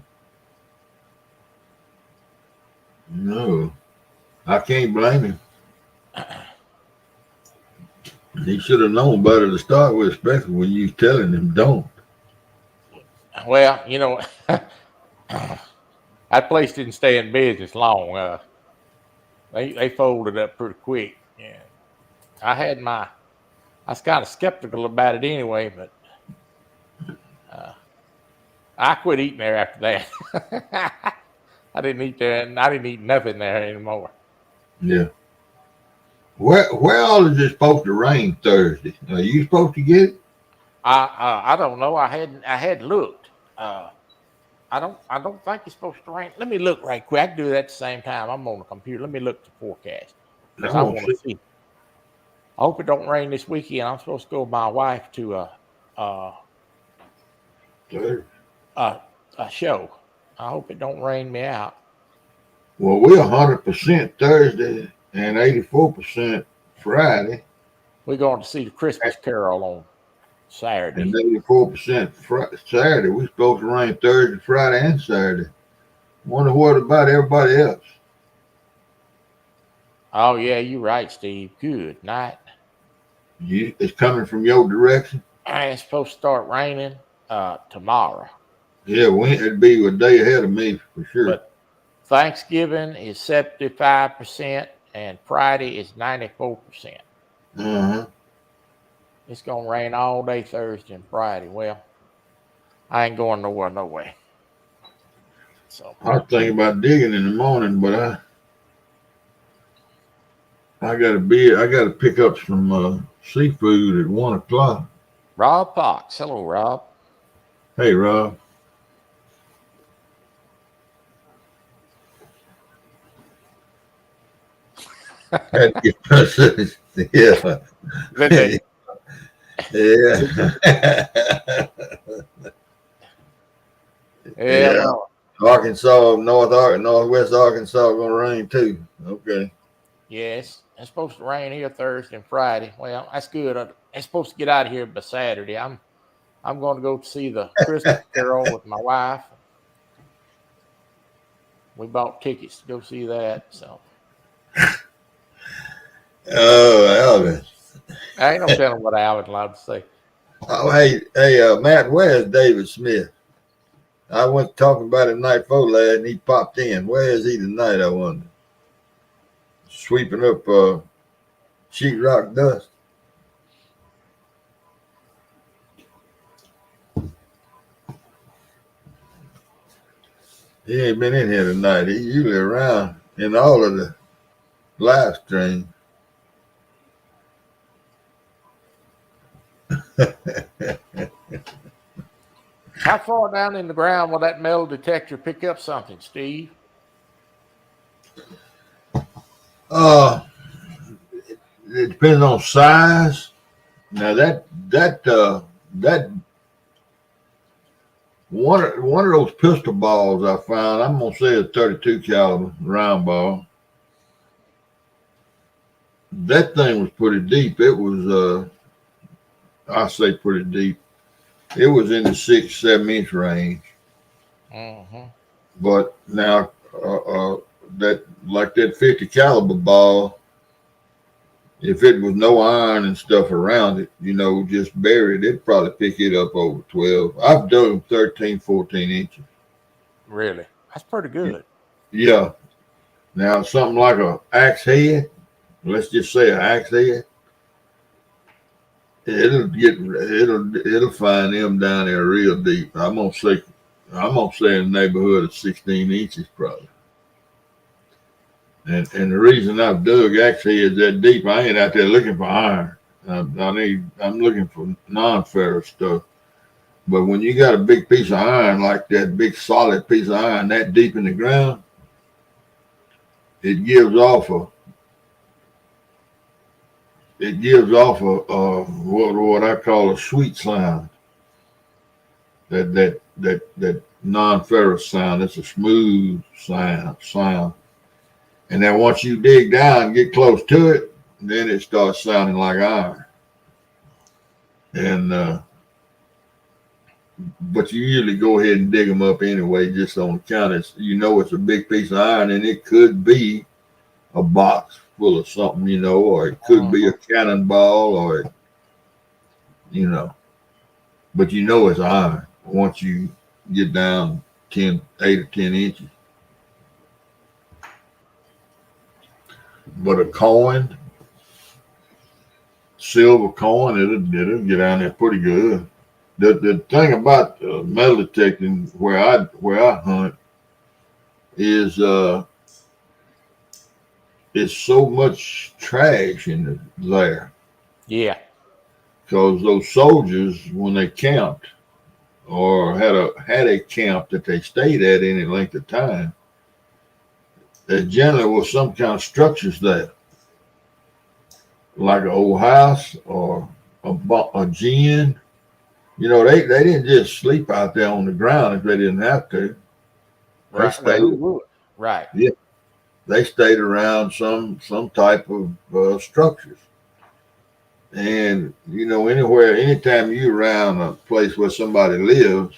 No. I can't blame him. He should have known better to start with, especially when you telling him don't. Well, that place didn't stay in business long. They folded up pretty quick. Yeah, I was kind of skeptical about it anyway, but I quit eating there after that. I didn't eat there, and I didn't eat nothing there anymore. Yeah. Where all is it supposed to rain Thursday? Are you supposed to get it? I don't know. I hadn't looked. I don't think it's supposed to rain. Let me look right quick. I can do that at the same time. I'm on the computer. Let me look at the forecast because I want to see. I hope it don't rain this weekend. I'm supposed to go with my wife to a show. I hope it don't rain me out. Well, we're 100% Thursday and 84% Friday. We're going to see the Christmas Carol on Saturday. And 84% Saturday. We're supposed to rain Thursday, Friday, and Saturday. Wonder what about everybody else? Oh, yeah, you're right, Steve. Good night. It's coming from your direction? It's supposed to start raining tomorrow. Yeah, it'd be a day ahead of me for sure. But Thanksgiving is 75% and Friday is 94%. Uh-huh. It's going to rain all day Thursday and Friday. Well, I ain't going nowhere, no way. So I was thinking about digging in the morning, but I gotta pick up some seafood at 1 o'clock. Rob Fox. Hello, Rob. Hey, Rob. Yeah. Yeah. Arkansas, Northwest Arkansas gonna rain too. Okay. Yes, it's supposed to rain here Thursday and Friday. Well, that's good. It's supposed to get out of here by Saturday. I'm going to go see the Christmas Carol with my wife. We bought tickets to go see that. So. Oh, Alvin. I ain't no telling what Alvin's allowed to say. Oh, hey, Matt, where's David Smith? I went talking about him night before last, and he popped in. Where is he tonight, I wonder? Sweeping up sheetrock dust. He ain't been in here tonight. He's usually around in all of the live stream. How far down in the ground will that metal detector pick up something, Steve? It depends on size. Now that one of those pistol balls I found, I'm gonna say a 32 caliber round ball. That thing was pretty deep. It was I say pretty deep. It was in the 6-7 inch range. Mm-hmm. But now that 50 caliber ball, If it was no iron and stuff around it, just buried, it'd probably pick it up over 12. I've dug them 13, 14 inches. Really? That's pretty good. Yeah. Now, something like a axe head, let's just say an axe head, it'll find them down there real deep. I'm gonna say in the neighborhood of 16 inches probably. And the reason I've dug axe heads that deep, I ain't out there looking for iron. I'm looking for non-ferrous stuff. But when you got a big piece of iron like that, big solid piece of iron that deep in the ground, it gives off a what I call a sweet sound. That non-ferrous sound. It's a smooth sound. And then once you dig down and get close to it, then it starts sounding like iron. And but you usually go ahead and dig them up anyway, just on account it's a big piece of iron, and it could be a box full of something, or it could be a cannonball, or but it's iron once you get down 8 or 10 inches. But a coin, silver coin, it'll get down there pretty good. The thing about metal detecting where I hunt is it's so much trash in there. Yeah. Because those soldiers, when they camped or had a camp that they stayed at any length of time, there generally was some kind of structures there, like an old house or a gin. They didn't just sleep out there on the ground if they didn't have to. Right. They stayed, right. Yeah, they stayed around some type of structures. And anytime you're around a place where somebody lives,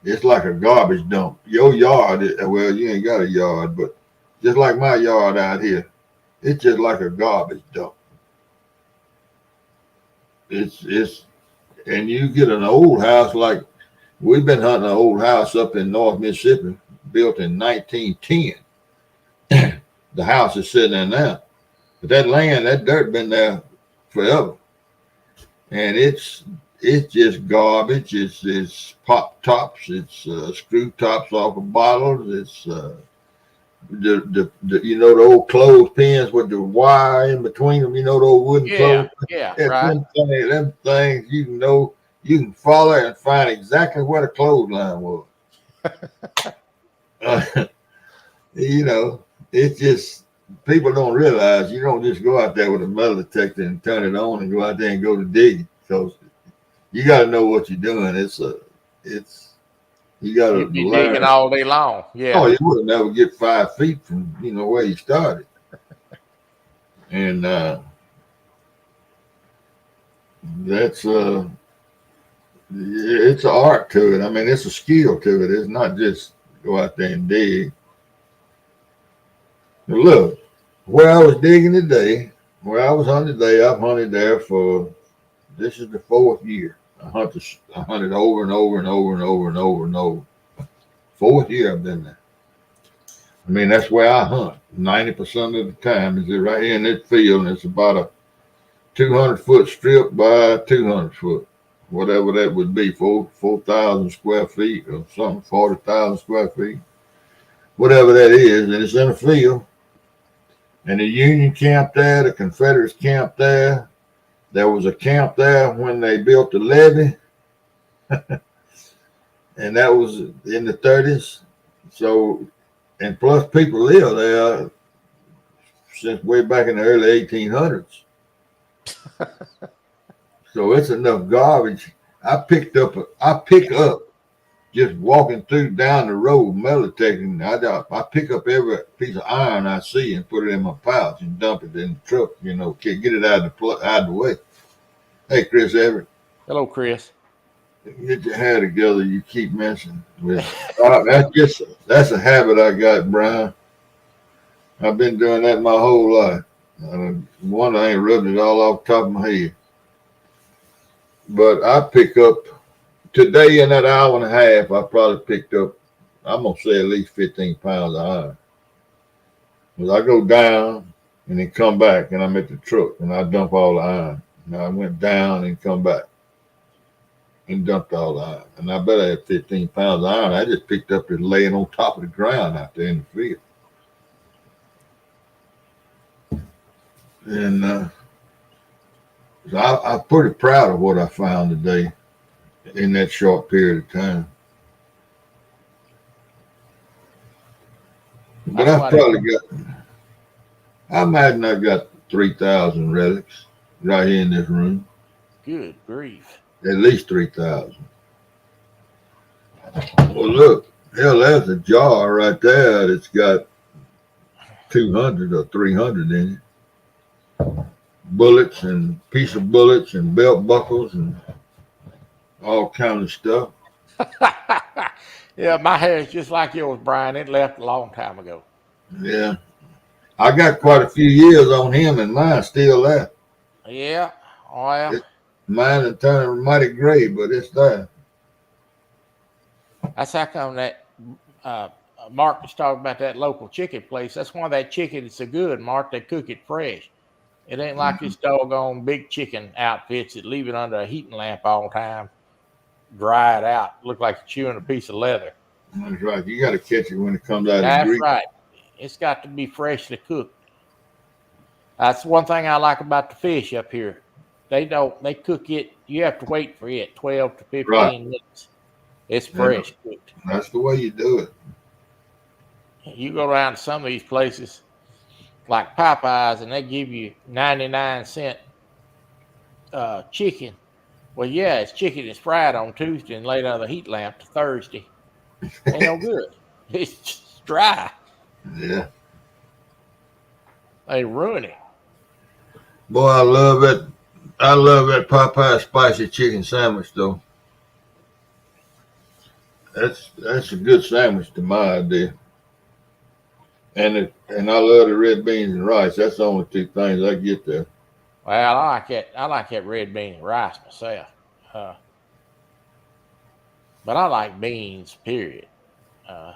it's like a garbage dump. Your yard, well, you ain't got a yard, but just like my yard out here, it's just like a garbage dump. And you get an old house, like we've been hunting an old house up in North Mississippi, built in 1910. The house is sitting there now, but that dirt been there forever, and it's just garbage. It's pop tops. It's screw tops off of bottles. It's the old clothespins with the wire in between them. The old wooden clothes. Yeah, right. Them things you can follow and find exactly where the clothesline was. It's just people don't realize you don't just go out there with a metal detector and turn it on and go out there and go to digging, because you got to know what you're doing. You got to be learn digging all day long. Yeah. Oh, you would never get 5 feet from where you started, and that's it's an art to it. I mean, it's a skill to it. It's not just go out there and dig. Now look, where I was digging today, where I was hunting today, I've hunted there this is the 4th year. I hunted over and over and over and over and over and over. 4th year I've been there. I mean, that's where I hunt. 90% of the time is right here in this field, and it's about a 200-foot strip by 200-foot, whatever that would be, 4,000 square feet or something, 40,000 square feet, whatever that is, and it's in a field. And the Union camped there, the Confederates camped there. There was a camp there when they built the levee, and that was in the 30s. So, and plus people live there since way back in the early 1800s. So it's enough garbage. I pick up just walking down the road, metal detecting. I pick up every piece of iron I see and put it in my pouch and dump it in the truck. Get it out of the way. Hey, Chris Everett. Hello, Chris. Get your hair together. You keep messing with. That's a habit I got, Brian. I've been doing that my whole life. One I ain't rubbed it all off the top of my head. But I pick up today in that hour and a half. I probably picked up. I'm gonna say at least 15 pounds of iron. Because I go down and then come back, and I'm at the truck, and I dump all the iron. Now I went down and come back and dumped all the iron. And I bet I had 15 pounds of iron. I just picked up it laying on top of the ground out there in the field. And so I'm pretty proud of what I found today in that short period of time. But I imagine I got 3,000 relics right here in this room. Good grief. At least 3,000. Well, look, hell, there's a jar right there that's got 200 or 300 in it. Bullets and piece of bullets and belt buckles and all kind of stuff. Yeah, my hair is just like yours, Brian. It left a long time ago. Yeah. I got quite a few years on him, and mine still there. Yeah. Well, mine is turning mighty gray, but it's there. That's how come that Mark was talking about that local chicken place. That's why that chicken is so good, Mark. They cook it fresh. It ain't like this doggone big chicken outfits that leave it under a heating lamp all the time, dry it out, look like you're chewing a piece of leather. That's right. You got to catch it when it comes out of the That's grease. right. It's got to be freshly cooked. That's one thing I like about the fish up here. They cook it. You have to wait for it 12 to 15 minutes. It's fresh cooked. That's the way you do it. You go around to some of these places like Popeyes and they give you 99-cent chicken. Well, yeah, it's chicken that's fried on Tuesday and laid under the heat lamp to Thursday. Ain't no good. It's just dry. Yeah. They ruin it. Boy, I love it. I love that Popeye spicy chicken sandwich, though. That's a good sandwich to my idea. And I love the red beans and rice. That's the only two things I get there. Well, I like it. I like that red bean and rice myself. But I like beans, period. I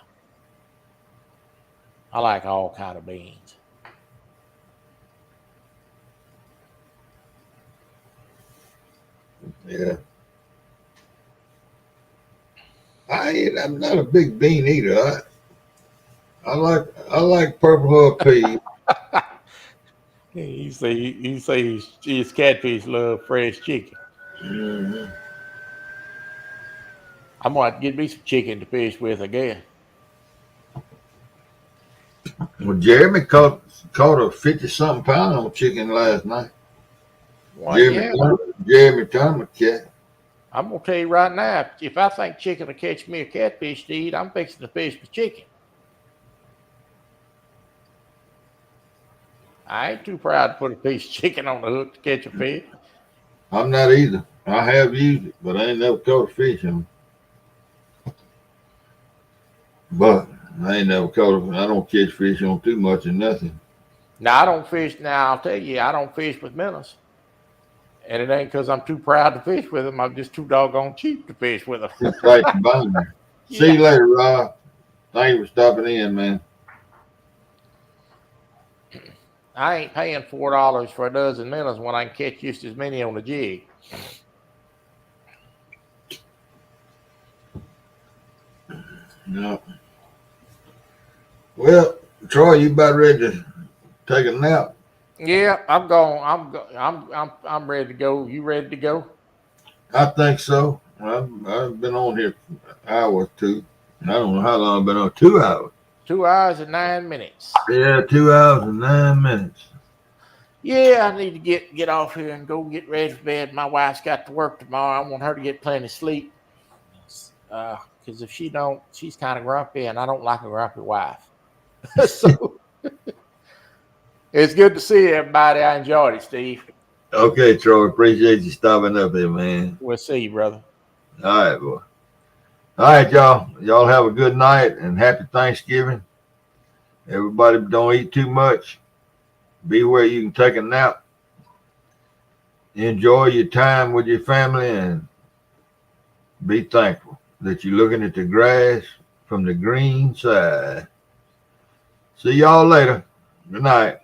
like all kind of beans. Yeah. I'm not a big bean eater. I like purple hull pea. You say his catfish love fresh chicken. Mm-hmm. I'm gonna have to get me some chicken to fish with again. Well, Jeremy caught a 50-something pound on chicken last night. Well, Jeremy Thomas cat. I'm gonna tell you right now, if I think chicken will catch me a catfish to eat, I'm fixing to fish for chicken. I ain't too proud to put a piece of chicken on the hook to catch a fish. I'm not either. I have used it, but I ain't never caught a fish on it. But I ain't never caught it. I don't catch fish on too much or nothing. Now, I don't fish. Now, I'll tell you, I don't fish with minnows. And it ain't because I'm too proud to fish with them. I'm just too doggone cheap to fish with them. Just like the binder. Yeah. See you later, Rob. Thank you for stopping in, man. I ain't paying $4 for a dozen minnows when I can catch just as many on the jig. No. Well, Troy, you about ready to take a nap? Yeah, I'm going. I'm ready to go. You ready to go? I think so. I've been on here an hour or two. I don't know how long I've been on. 2 hours. 2 hours and 9 minutes. Yeah, 2 hours and 9 minutes. Yeah, I need to get off here and go get ready for bed. My wife's got to work tomorrow. I want her to get plenty of sleep. Because if she don't, she's kind of grumpy, and I don't like a grumpy wife. So it's good to see everybody. I enjoyed it, Steve. Okay, Troy. Appreciate you stopping up here, man. We'll see you, brother. All right, boy. All right, y'all. Y'all have a good night and happy Thanksgiving. Everybody don't eat too much. Be where you can take a nap. Enjoy your time with your family and be thankful that you're looking at the grass from the green side. See y'all later. Good night.